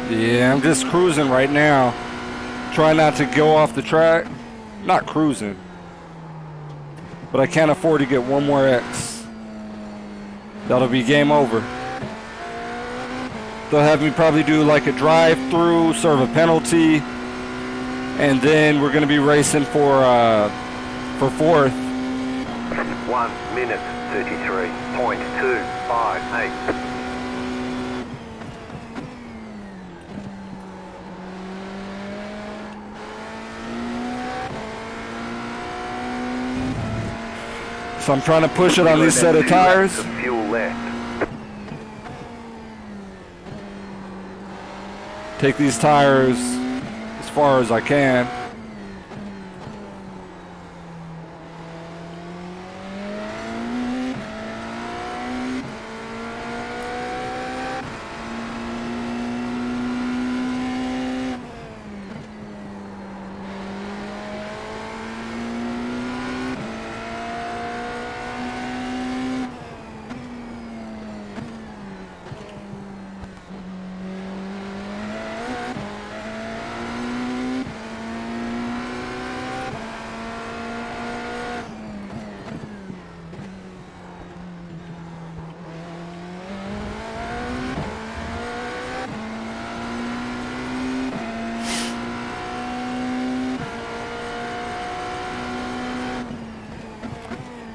Yeah, I'm just cruising right now. Try not to go off the track. Not cruising. But I can't afford to get one more X. That'll be game over. They'll have me probably do like a drive-through, serve a penalty, and then we're going to be racing for fourth. 1 minute 33.258. So I'm trying to push it on this set of tires. Fuel left. Take these tires as far as I can.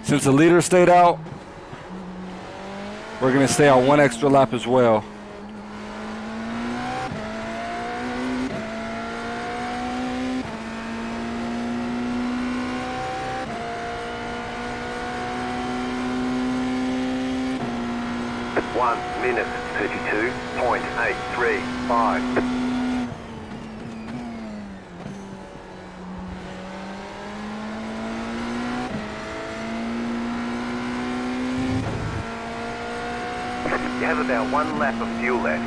Since the leader stayed out, we're going to stay out one extra lap as well. One minute 32.835. You have about 1 lap of fuel left.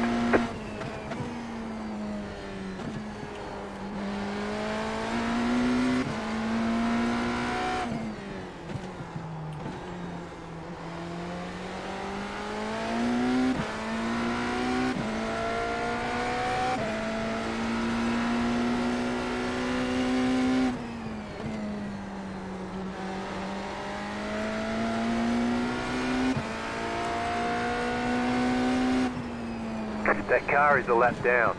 That car is a lap down.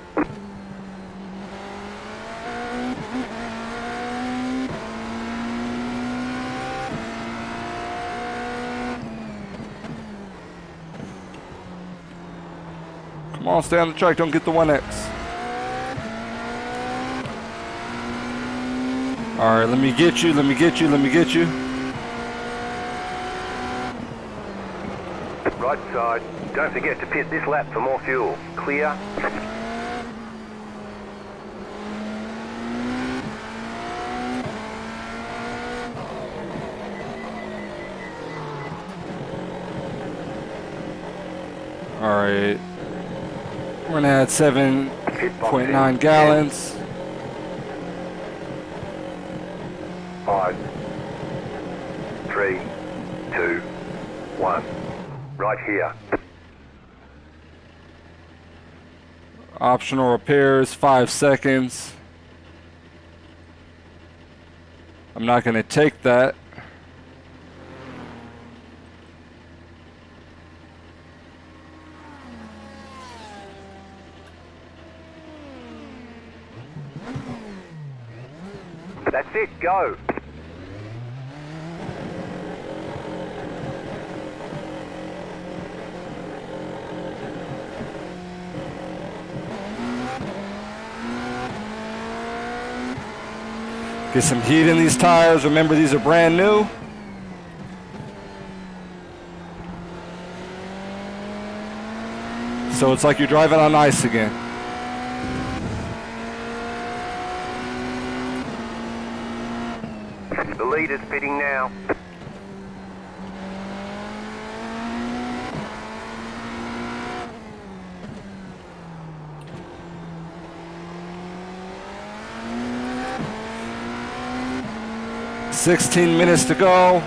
Come on, stay on the track, don't get the 1X. Alright, let me get you, let me get you, let me get you. Right side. Don't forget to pit this lap for more fuel. Clear. Alright. We're gonna add 7 Pit box 0.9 in gallons. 10, 5, 3, 2, 1. Right here. Optional repairs, 5 seconds. I'm not going to take that. That's it, go. Get some heat in these tires. Remember, these are brand new. So it's like you're driving on ice again. The leader's pitting now. "16 minutes to go."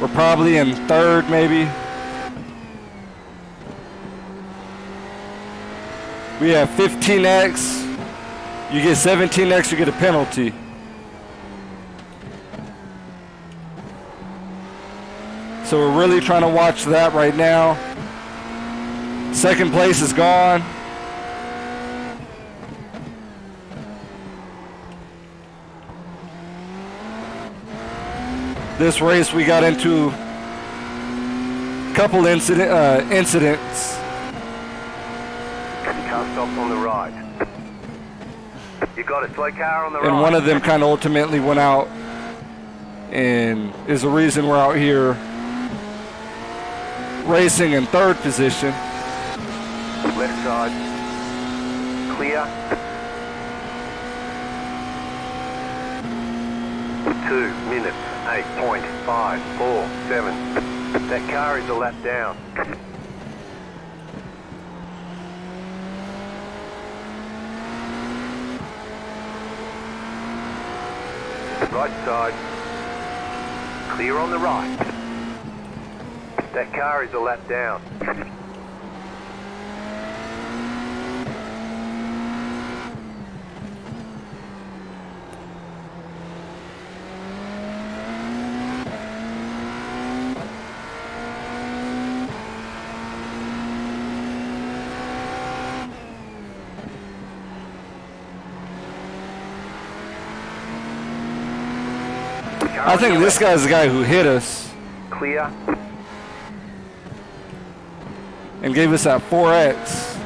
We're probably in third, maybe. We have 15x. You get 17x, you get a penalty. So we're really trying to watch that right now. Second place is gone. This race we got into a couple incidents. Car stops on the right. You got a slow car on the right. And one of them kind of ultimately went out and is the reason we're out here racing in third position. Left side. Clear. 2 minutes, 8.547. That car is a lap down. Right side. Clear on the right. That car is a lap down. I think this guy's the guy who hit us Clear. and gave us that 4X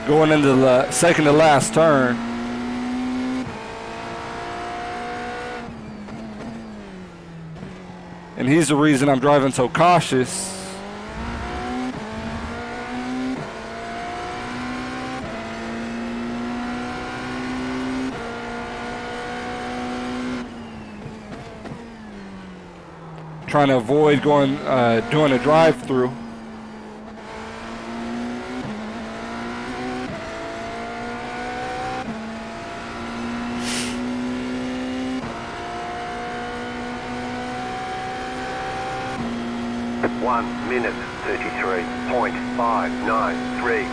going into the second to last turn. And he's the reason I'm driving so cautious. Trying to avoid doing a drive-through. One minute, 33.593.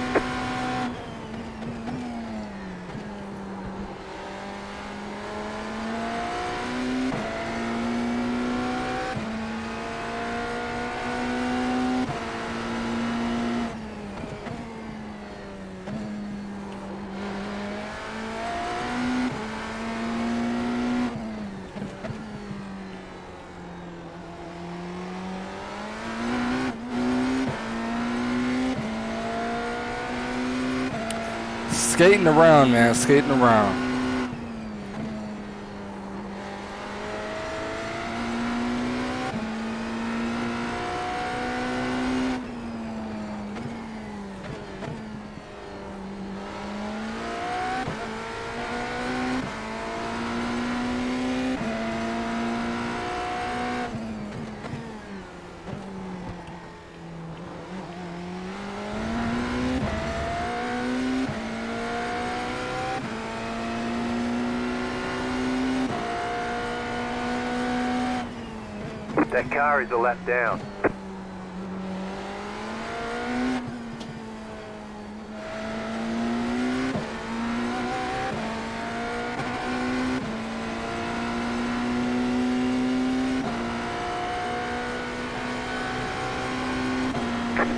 Skating around, man, skating around. That car is a lap down.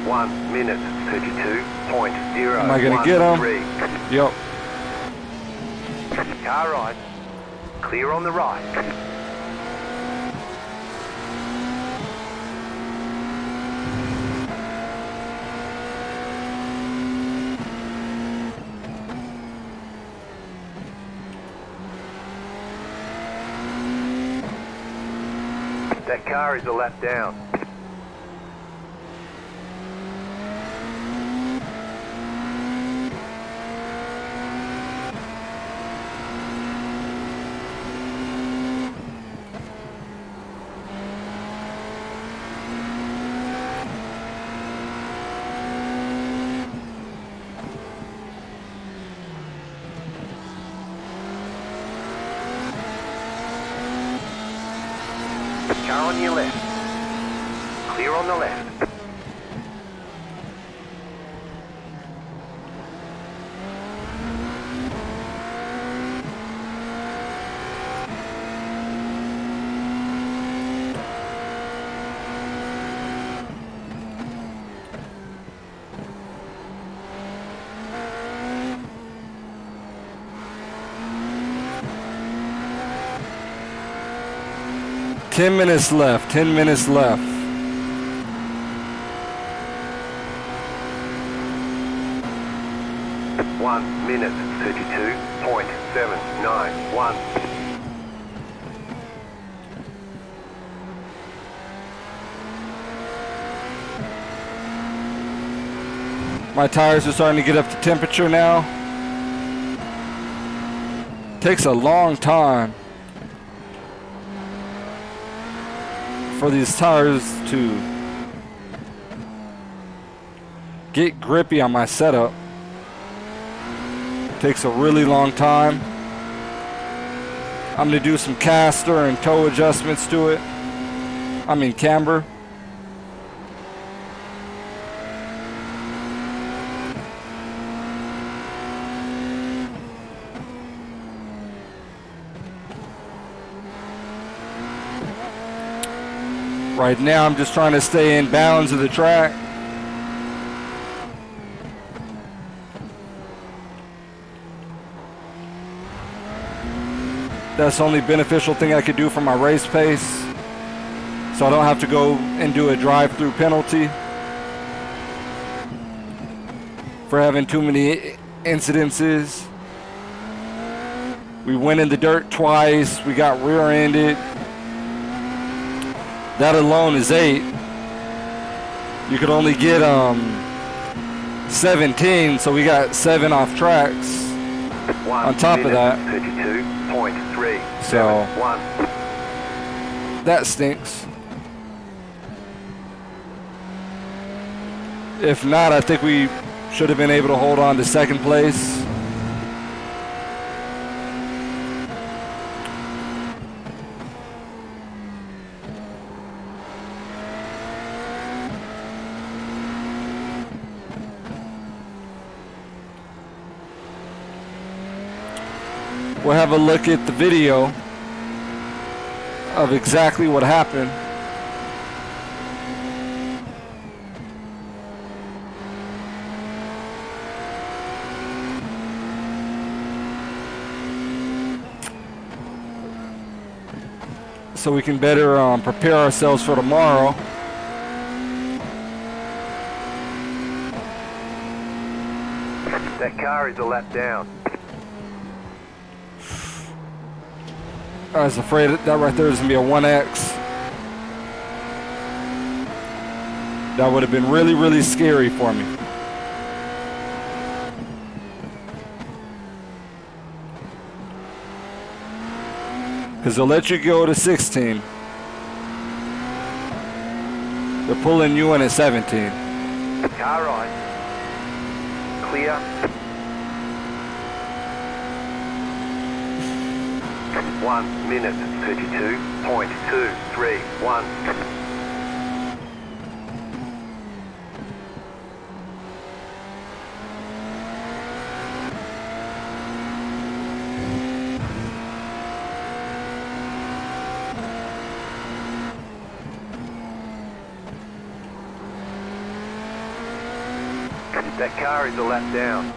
One minute 32.0. Am I gonna get him? Yep. Car right. Clear on the right. That car is a lap down. Car on your left. Clear on the left. Ten minutes left. 10 minutes left. One minute 32.791. My tires are starting to get up to temperature now. Takes a long time for these tires to get grippy on my setup. Takes a really long time. I'm gonna do some caster and toe adjustments to it. I mean camber. Right now I'm just trying to stay in bounds of the track. That's the only beneficial thing I could do for my race pace. So I don't have to go and do a drive-through penalty for having too many incidences. We went in the dirt twice. We got rear-ended. That alone is 8. You could only get 17, so we got 7 off tracks. On top of that. 32.3. So that stinks. If not, I think we should have been able to hold on to second place. We'll have a look at the video of exactly what happened. So we can better prepare ourselves for tomorrow. That car is a lap down. I was afraid that right there is going to be a 1X. That would have been really, really scary for me. Because they'll let you go to 16. They're pulling you in at 17. Car right. Clear. 1 minute 32.231. That car is a lap down.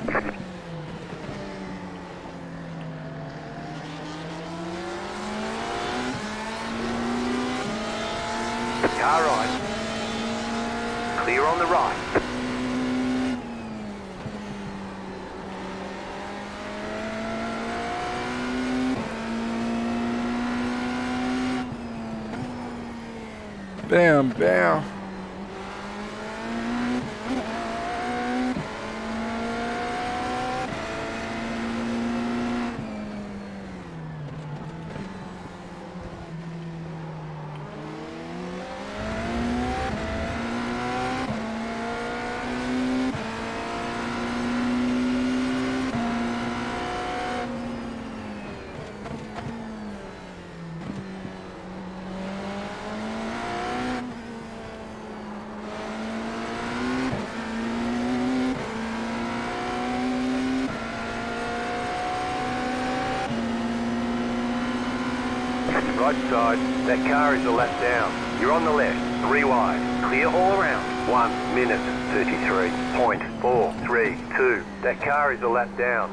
Car right. Clear on the right. Bam, bam. Right side. That car is a lap down. You're on the left. 3 wide. Clear all around. 1 minute 33.432. That car is a lap down.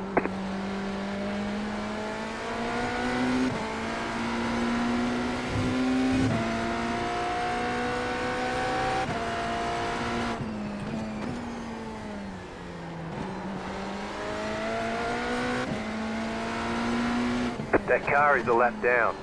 That car is a lap down.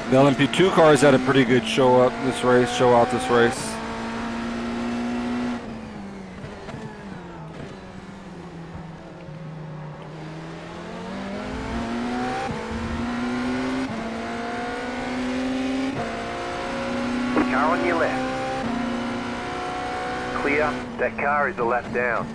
The LMP2 cars had a pretty good show out this race. Car on your left. Clear. That car is a lap down.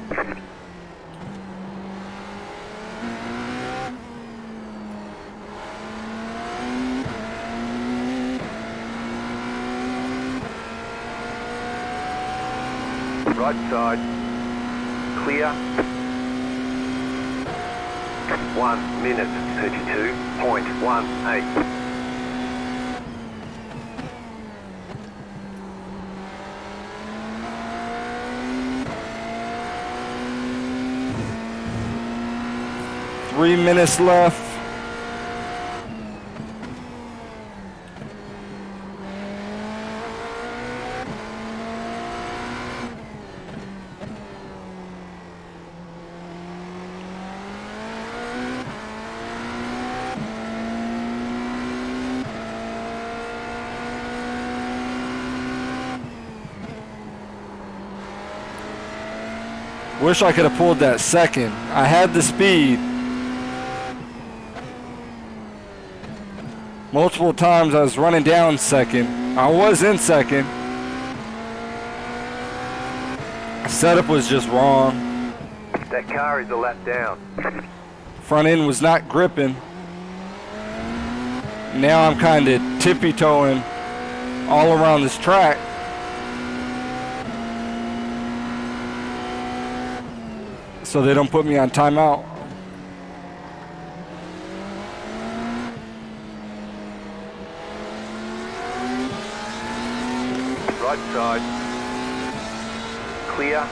Right side. Clear. 1 minute 32.18. Three minutes left. Wish I could have pulled that second. I had the speed. Multiple times I was running down second. I was in second. Setup was just wrong. That car is a lap down. Front end was not gripping. Now I'm kind of tippy-toeing all around this track. So they don't put me on timeout. Right side. Clear.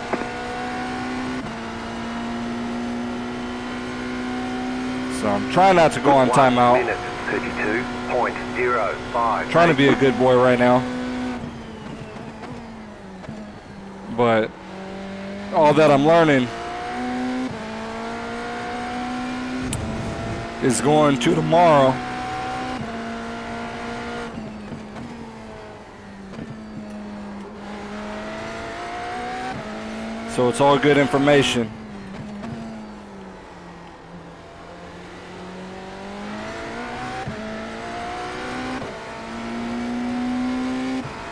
So I'm trying not to go on 1 timeout. minute 32.05. Trying to be a good boy right now. But all that I'm learning is going to tomorrow. So it's all good information.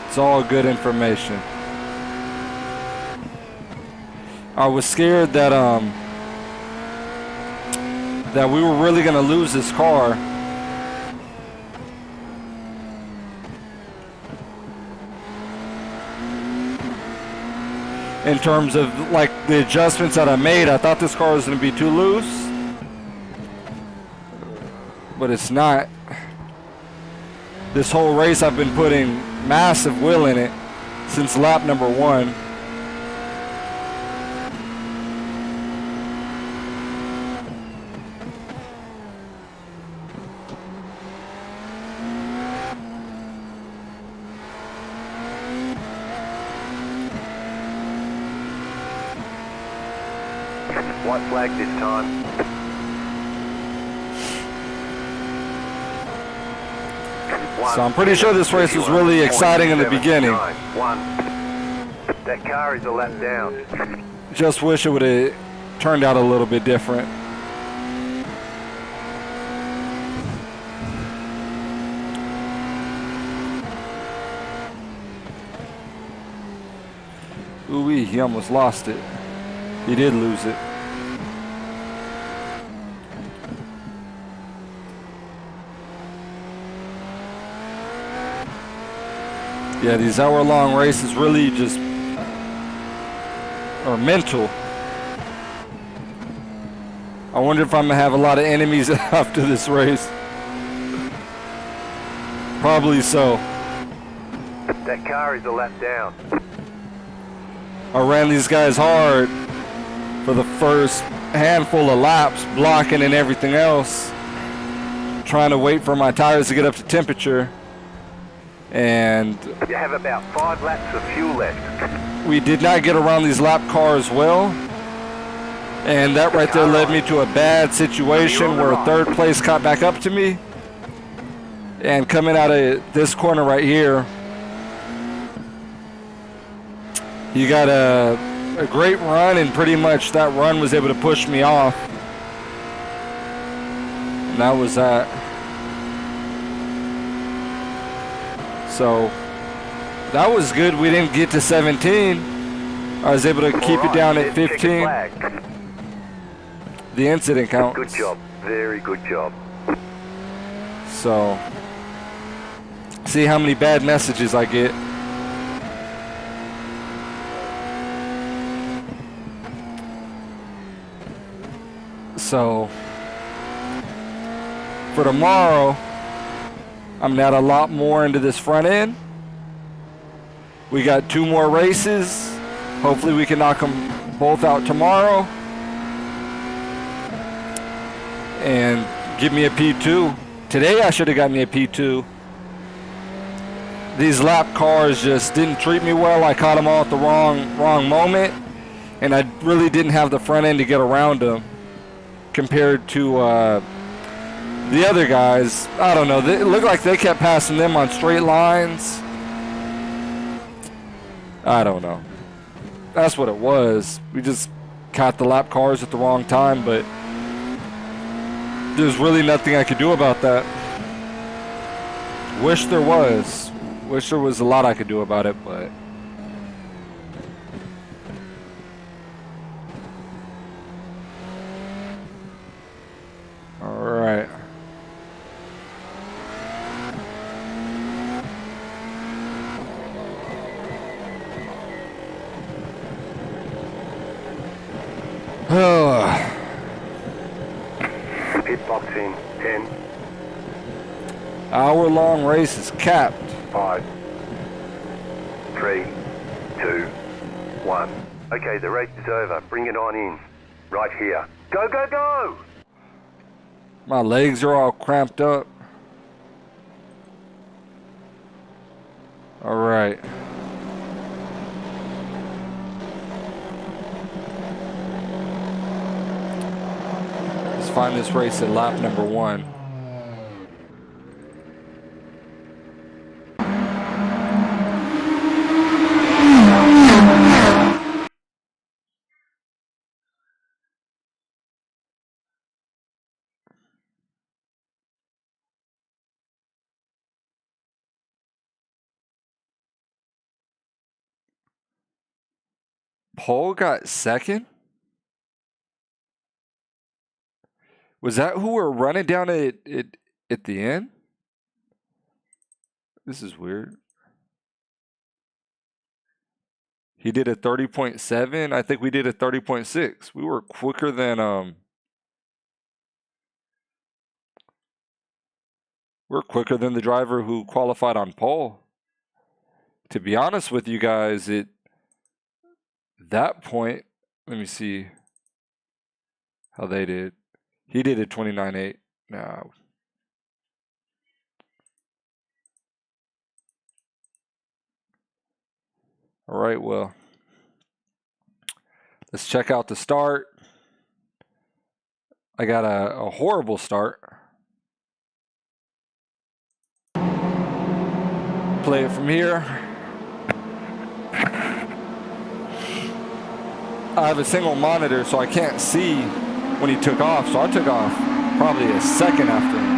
It's all good information. I was scared that that we were really gonna lose this car. In terms of like the adjustments that I made, I thought this car was gonna be too loose, but it's not. This whole race I've been putting massive wheel in it since lap number 1. White flag this time. So I'm pretty sure this race was really exciting in the beginning. That car is a lap down. Just wish it would have turned out a little bit different. Ooh-wee, he almost lost it. He did lose it. Yeah, these hour-long races really just are mental. I wonder if I'm gonna have a lot of enemies after this race. Probably so. That car is a lap down. I ran these guys hard for the first handful of laps, blocking and everything else, trying to wait for my tires to get up to temperature. And You have about 5 laps of fuel left. we did not get around these lap cars well, and that right there led me to a bad situation where third place caught back up to me. And coming out of this corner right here, you got a great run, and pretty much that run was able to push me off, and that was that. So that was good. We didn't get to 17. I was able to keep it down at 15. The incident counts. Good job. Very good job. So see how many bad messages I get. So for tomorrow, I'm gonna add a lot more into this front end. We got 2 more races. Hopefully we can knock them both out tomorrow and give me a P2. Today I should have got me a P2. These lap cars just didn't treat me well. I caught them all at the wrong moment, and I really didn't have the front end to get around them compared to the other guys. I don't know. It looked like they kept passing them on straight lines. I don't know. That's what it was. We just caught the lap cars at the wrong time, but there's really nothing I could do about that. Wish there was. Wish there was a lot I could do about it, but all right. Pitbox in 10, Hour-long race is capped. 5, 3, 2, 1. Okay, the race is over. Bring it on in. Right here. Go, go, go! My legs are all cramped up. All right. Let's find this race at lap number 1. Pole got second? Was that who we're running down at the end? This is weird. He did a 30.7. I think we did a 30.6. We were quicker than the driver who qualified on pole. To be honest with you guys, at that point, let me see how they did. He did a 29.8. No. All right, well, let's check out the start. I got a horrible start. Play it from here. I have a single monitor, so I can't see when he took off. So I took off probably a second after him.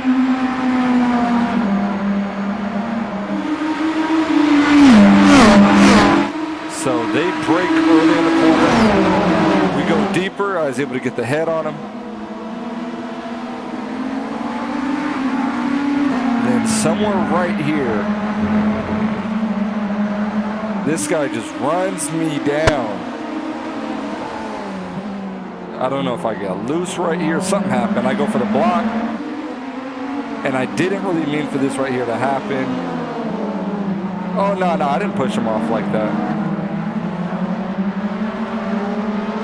So they break early in the corner. We go deeper. I was able to get the head on him. Then somewhere right here, this guy just runs me down. I don't know if I got loose right here. Something happened. I go for the block. And I didn't really mean for this right here to happen. Oh, no, I didn't push him off like that.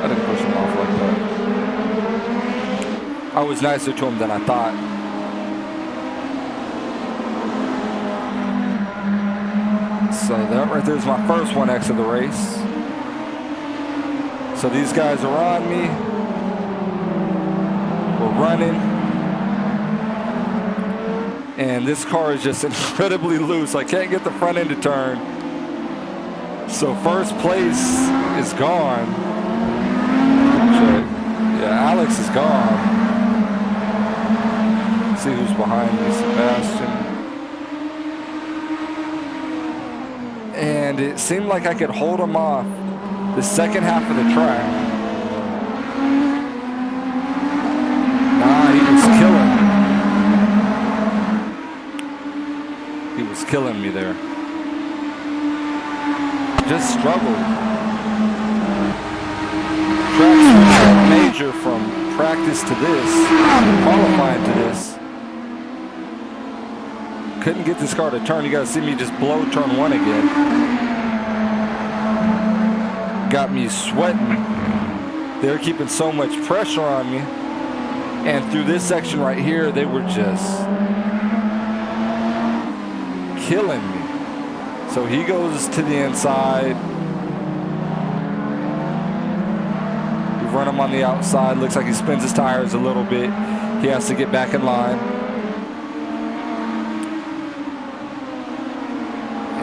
I didn't push him off like that. I was nicer to him than I thought. So that right there is my first 1X of the race. So these guys are on me. We're running. And this car is just incredibly loose. I can't get the front end to turn. So first place is gone. Actually, yeah, Alex is gone. Let's see who's behind me, Sebastian. And it seemed like I could hold him off the second half of the track. Nah, he was killing. He was killing me there. Just struggled. Track switch major from practice to this, qualifying to this. Couldn't get this car to turn. You gotta see me just blow turn one again. Got me sweating. They're keeping so much pressure on me. And through this section right here, they were just killing me. So he goes to the inside. We run him on the outside. Looks like he spins his tires a little bit. He has to get back in line.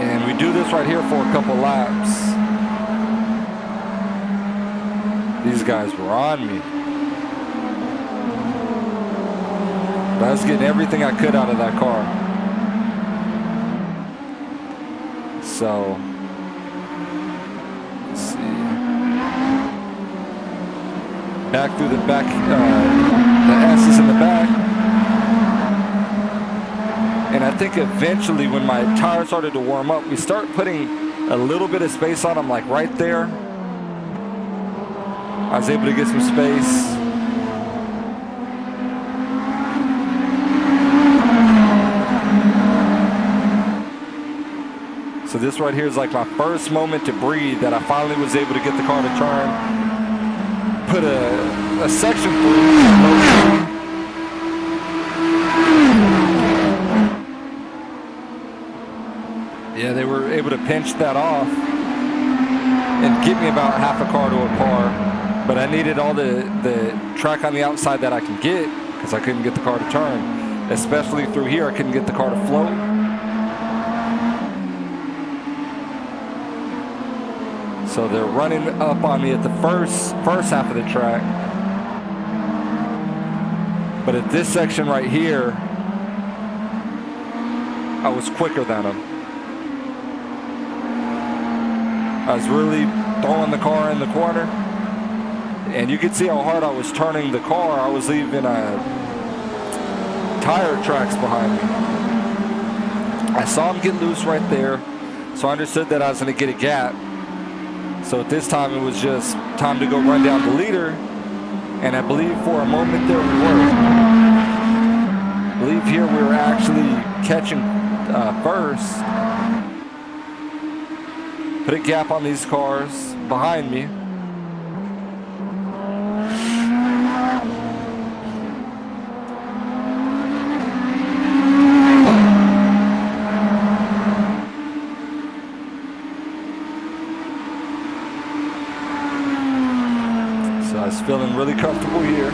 And we do this right here for a couple laps. These guys were on me. But I was getting everything I could out of that car. So, let's see. Back through the back, the S's in the back. And I think eventually when my tire started to warm up, we start putting a little bit of space on them, like right there. I was able to get some space. So this right here is like my first moment to breathe, that I finally was able to get the car to turn. Put a section through. Yeah, they were able to pinch that off and get me about half a car to a car. But I needed all the track on the outside that I can get, because I couldn't get the car to turn. Especially through here, I couldn't get the car to float. So they're running up on me at the first half of the track. But at this section right here, I was quicker than them. I was really throwing the car in the corner. And you could see how hard I was turning the car. I was leaving tire tracks behind me. I saw him get loose right there, so I understood that I was going to get a gap. So at this time, it was just time to go run down the leader. And I believe for a moment there we were. I believe here we were actually catching first. Put a gap on these cars behind me. So I was feeling really comfortable here.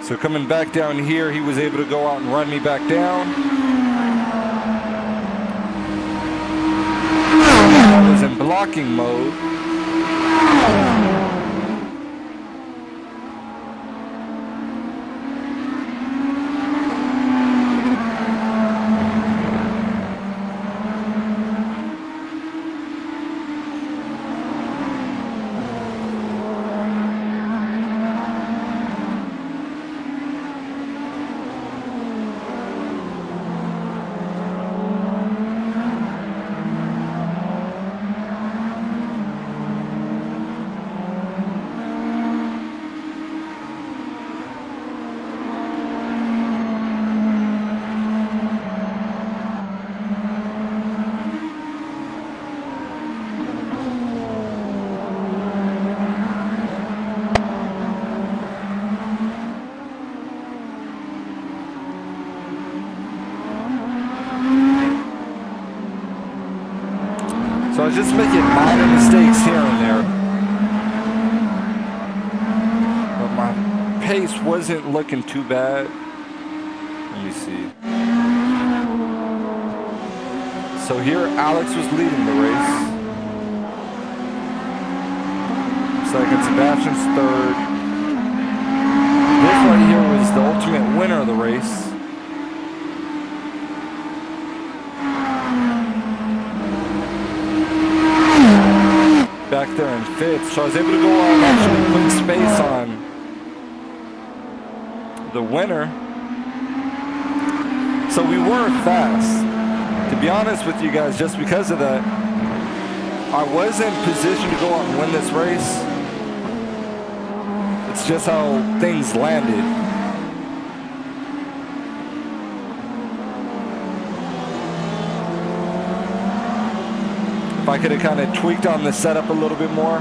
So coming back down here, he was able to go out and run me back down. I was in blocking mode. So I was just making minor mistakes here and there. But my pace wasn't looking too bad. Let me see. So here Alex was leading the race. Second, Sebastian's third. This right here was the ultimate winner of the race. Back there in fifth, so I was able to go on and actually put space on the winner. So we were fast. To be honest with you guys, just because of that, I was in position to go out and win this race. It's just how things landed. If I could have kind of tweaked on the setup a little bit more.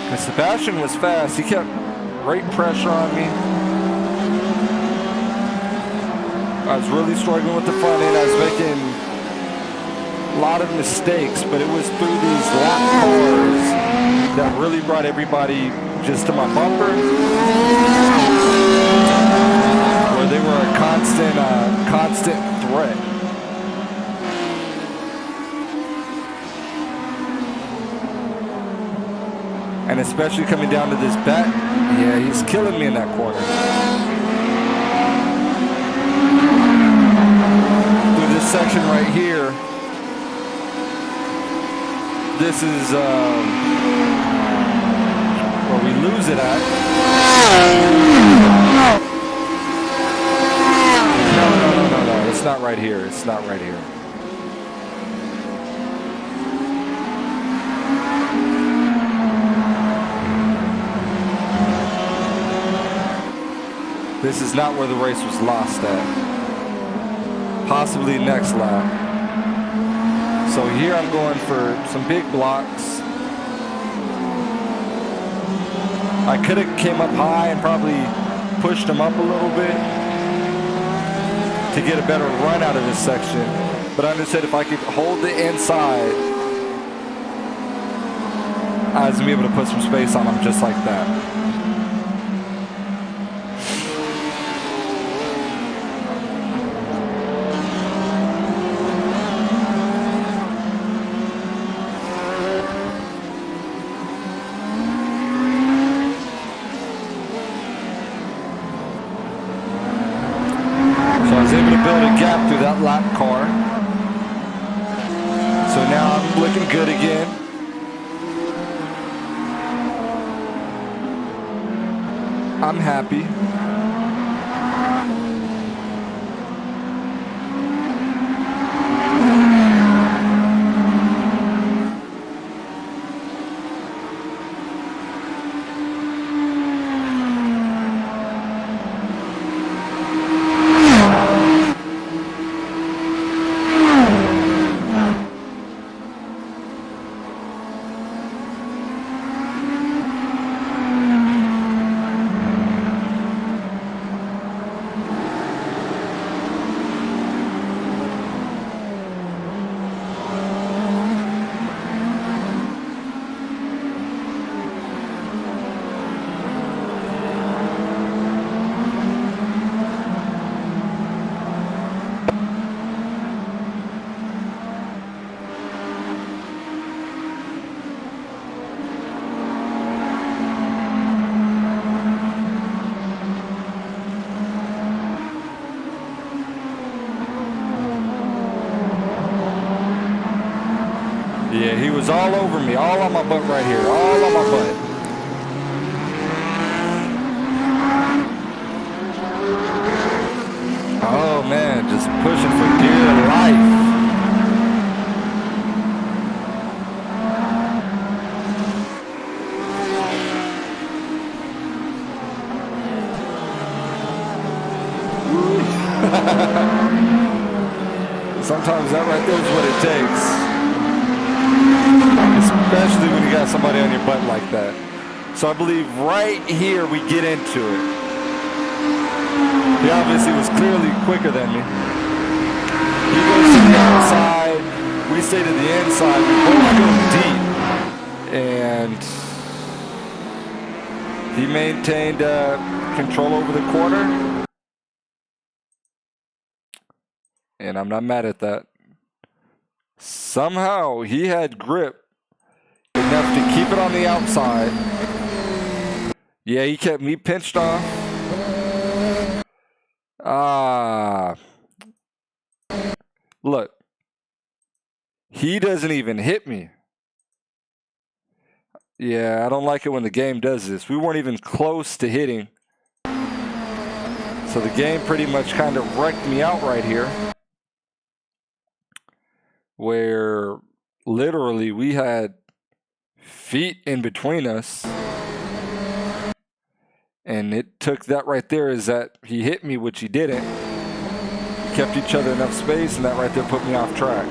And Sebastian was fast. He kept great pressure on me. I was really struggling with the front end. I was making a lot of mistakes, but it was through these lap cars that really brought everybody just to my bumper, where they were a constant threat. And especially coming down to this back, yeah, he's killing me in that corner. Through this section right here, this is where we lose it at. No, it's not right here. It's not right here. This is not where the race was lost at. Possibly next lap. So here I'm going for some big blocks. I could have came up high and probably pushed them up a little bit to get a better run out of this section. But I understood if I could hold the inside, I was going to be able to put some space on them just like that. Through that lap car. So now I'm looking good again. I'm happy. Yeah, he was all over me, all on my butt right here, all on my butt. Oh man, just pushing for dear life. Sometimes that right there is what it takes. Especially when you got somebody on your butt like that. So I believe right here we get into it. He obviously was clearly quicker than me. He goes to the outside, we stay to the inside, we both go deep. And he maintained control over the corner. And I'm not mad at that. Somehow he had grip enough to keep it on the outside. Yeah, he kept me pinched off. Look. He doesn't even hit me. Yeah, I don't like it when the game does this. We weren't even close to hitting. So the game pretty much kind of wrecked me out right here. Where literally we had feet in between us. And it took that right there is that he hit me, which he didn't. We kept each other enough space, and that right there put me off track.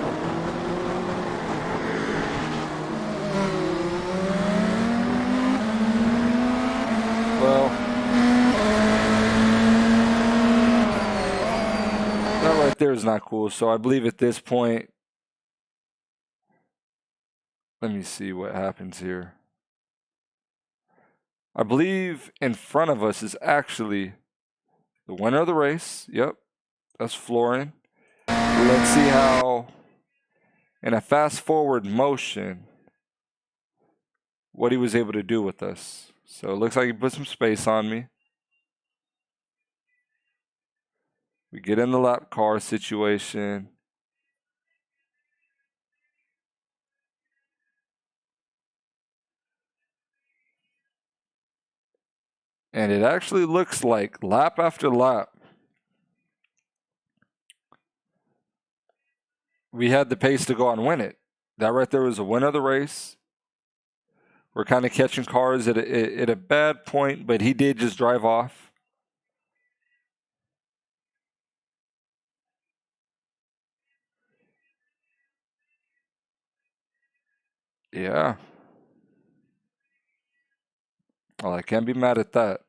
Well, that right there is not cool. So I believe at this point, let me see what happens here. I believe in front of us is actually the winner of the race. Yep, that's Florin. Let's see how, in a fast forward motion, what he was able to do with us. So it looks like he put some space on me. We get in the lap car situation. And it actually looks like lap after lap, we had the pace to go and win it. That right there was a win of the race. We're kind of catching cars at a bad point, but he did just drive off. Yeah. Well, I can't be mad at that.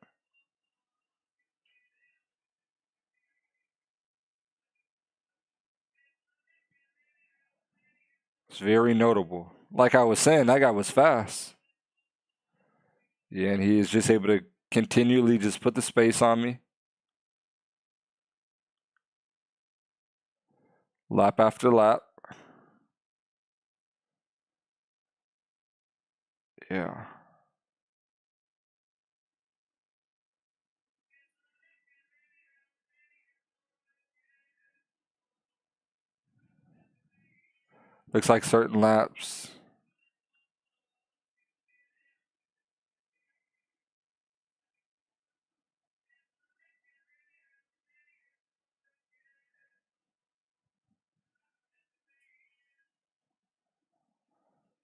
It's very notable. Like I was saying, that guy was fast. Yeah, and he is just able to continually just put the space on me. Lap after lap. Yeah. Looks like certain laps.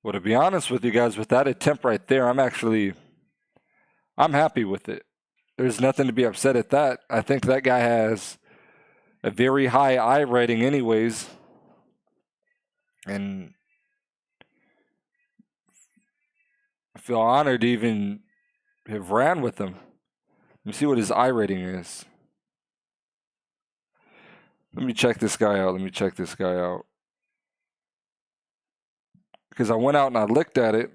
Well, to be honest with you guys, with that attempt right there, I'm happy with it. There's nothing to be upset at that. I think that guy has a very high I rating anyways. And I feel honored to even have ran with him. Let me see what his I rating is. Let me check this guy out. Because I went out and I looked at it.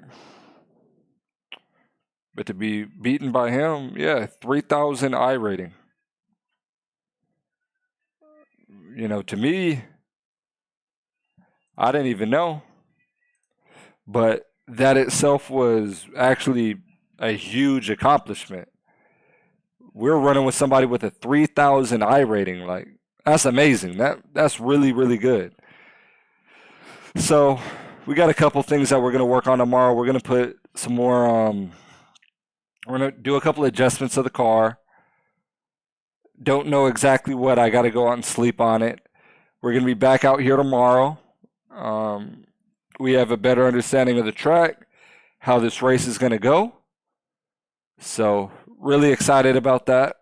But to be beaten by him, yeah, 3,000 I rating. You know, to me, I didn't even know. But that itself was actually a huge accomplishment. We're running with somebody with a 3,000 I rating. Like, that's amazing. That's really, really good. So we got a couple things that we're going to work on tomorrow. We're going to put some more, we're going to do a couple adjustments of the car. Don't know exactly what. I got to go out and sleep on it. We're going to be back out here tomorrow. We have a better understanding of the track, how this race is going to go. So really excited about that.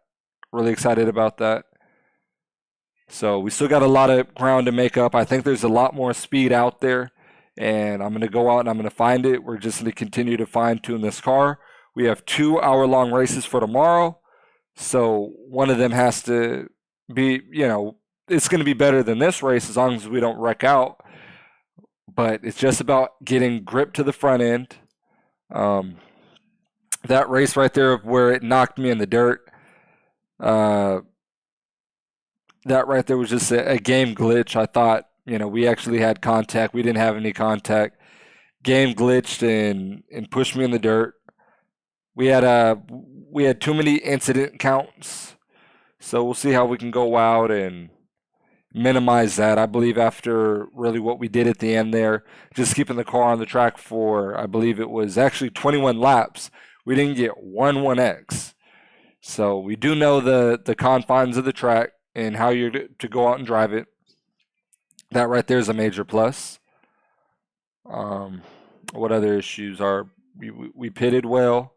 So we still got a lot of ground to make up. I think there's a lot more speed out there, and I'm going to go out and I'm going to find it. We're just going to continue to fine tune this car. We have 2-hour-long races for tomorrow. So one of them has to be, it's going to be better than this race as long as we don't wreck out. But it's just about getting grip to the front end. That race right there where it knocked me in the dirt, that right there was just a game glitch. I thought, we actually had contact. We didn't have any contact. Game glitched and pushed me in the dirt. We had too many incident counts. So we'll see how we can go out and minimize that. I believe after really what we did at the end there, just keeping the car on the track for, I believe it was actually 21 laps, we didn't get one 1X. So we do know the confines of the track and how you're to go out and drive it. That right there is a major plus. What other issues are, we pitted well.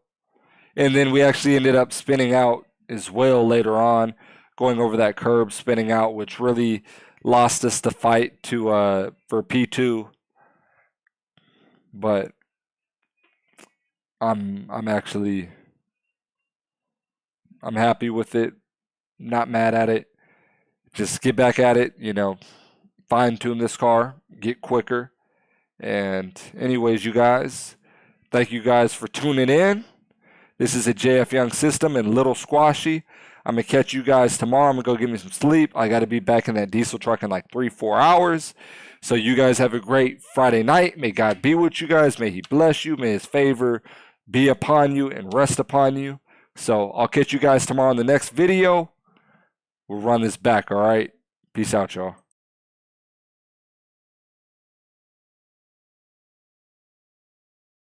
And then we actually ended up spinning out as well later on, going over that curb, spinning out, which really lost us the fight for P2. But I'm happy with it, not mad at it. Just get back at it, fine tune this car, get quicker. And anyways, you guys, thank you guys for tuning in. This is a JF Young system and Little Squashy. I'm going to catch you guys tomorrow. I'm going to go get me some sleep. I got to be back in that diesel truck in like 3-4 hours. So you guys have a great Friday night. May God be with you guys. May he bless you. May his favor be upon you and rest upon you. So I'll catch you guys tomorrow in the next video. We'll run this back, all right? Peace out, y'all.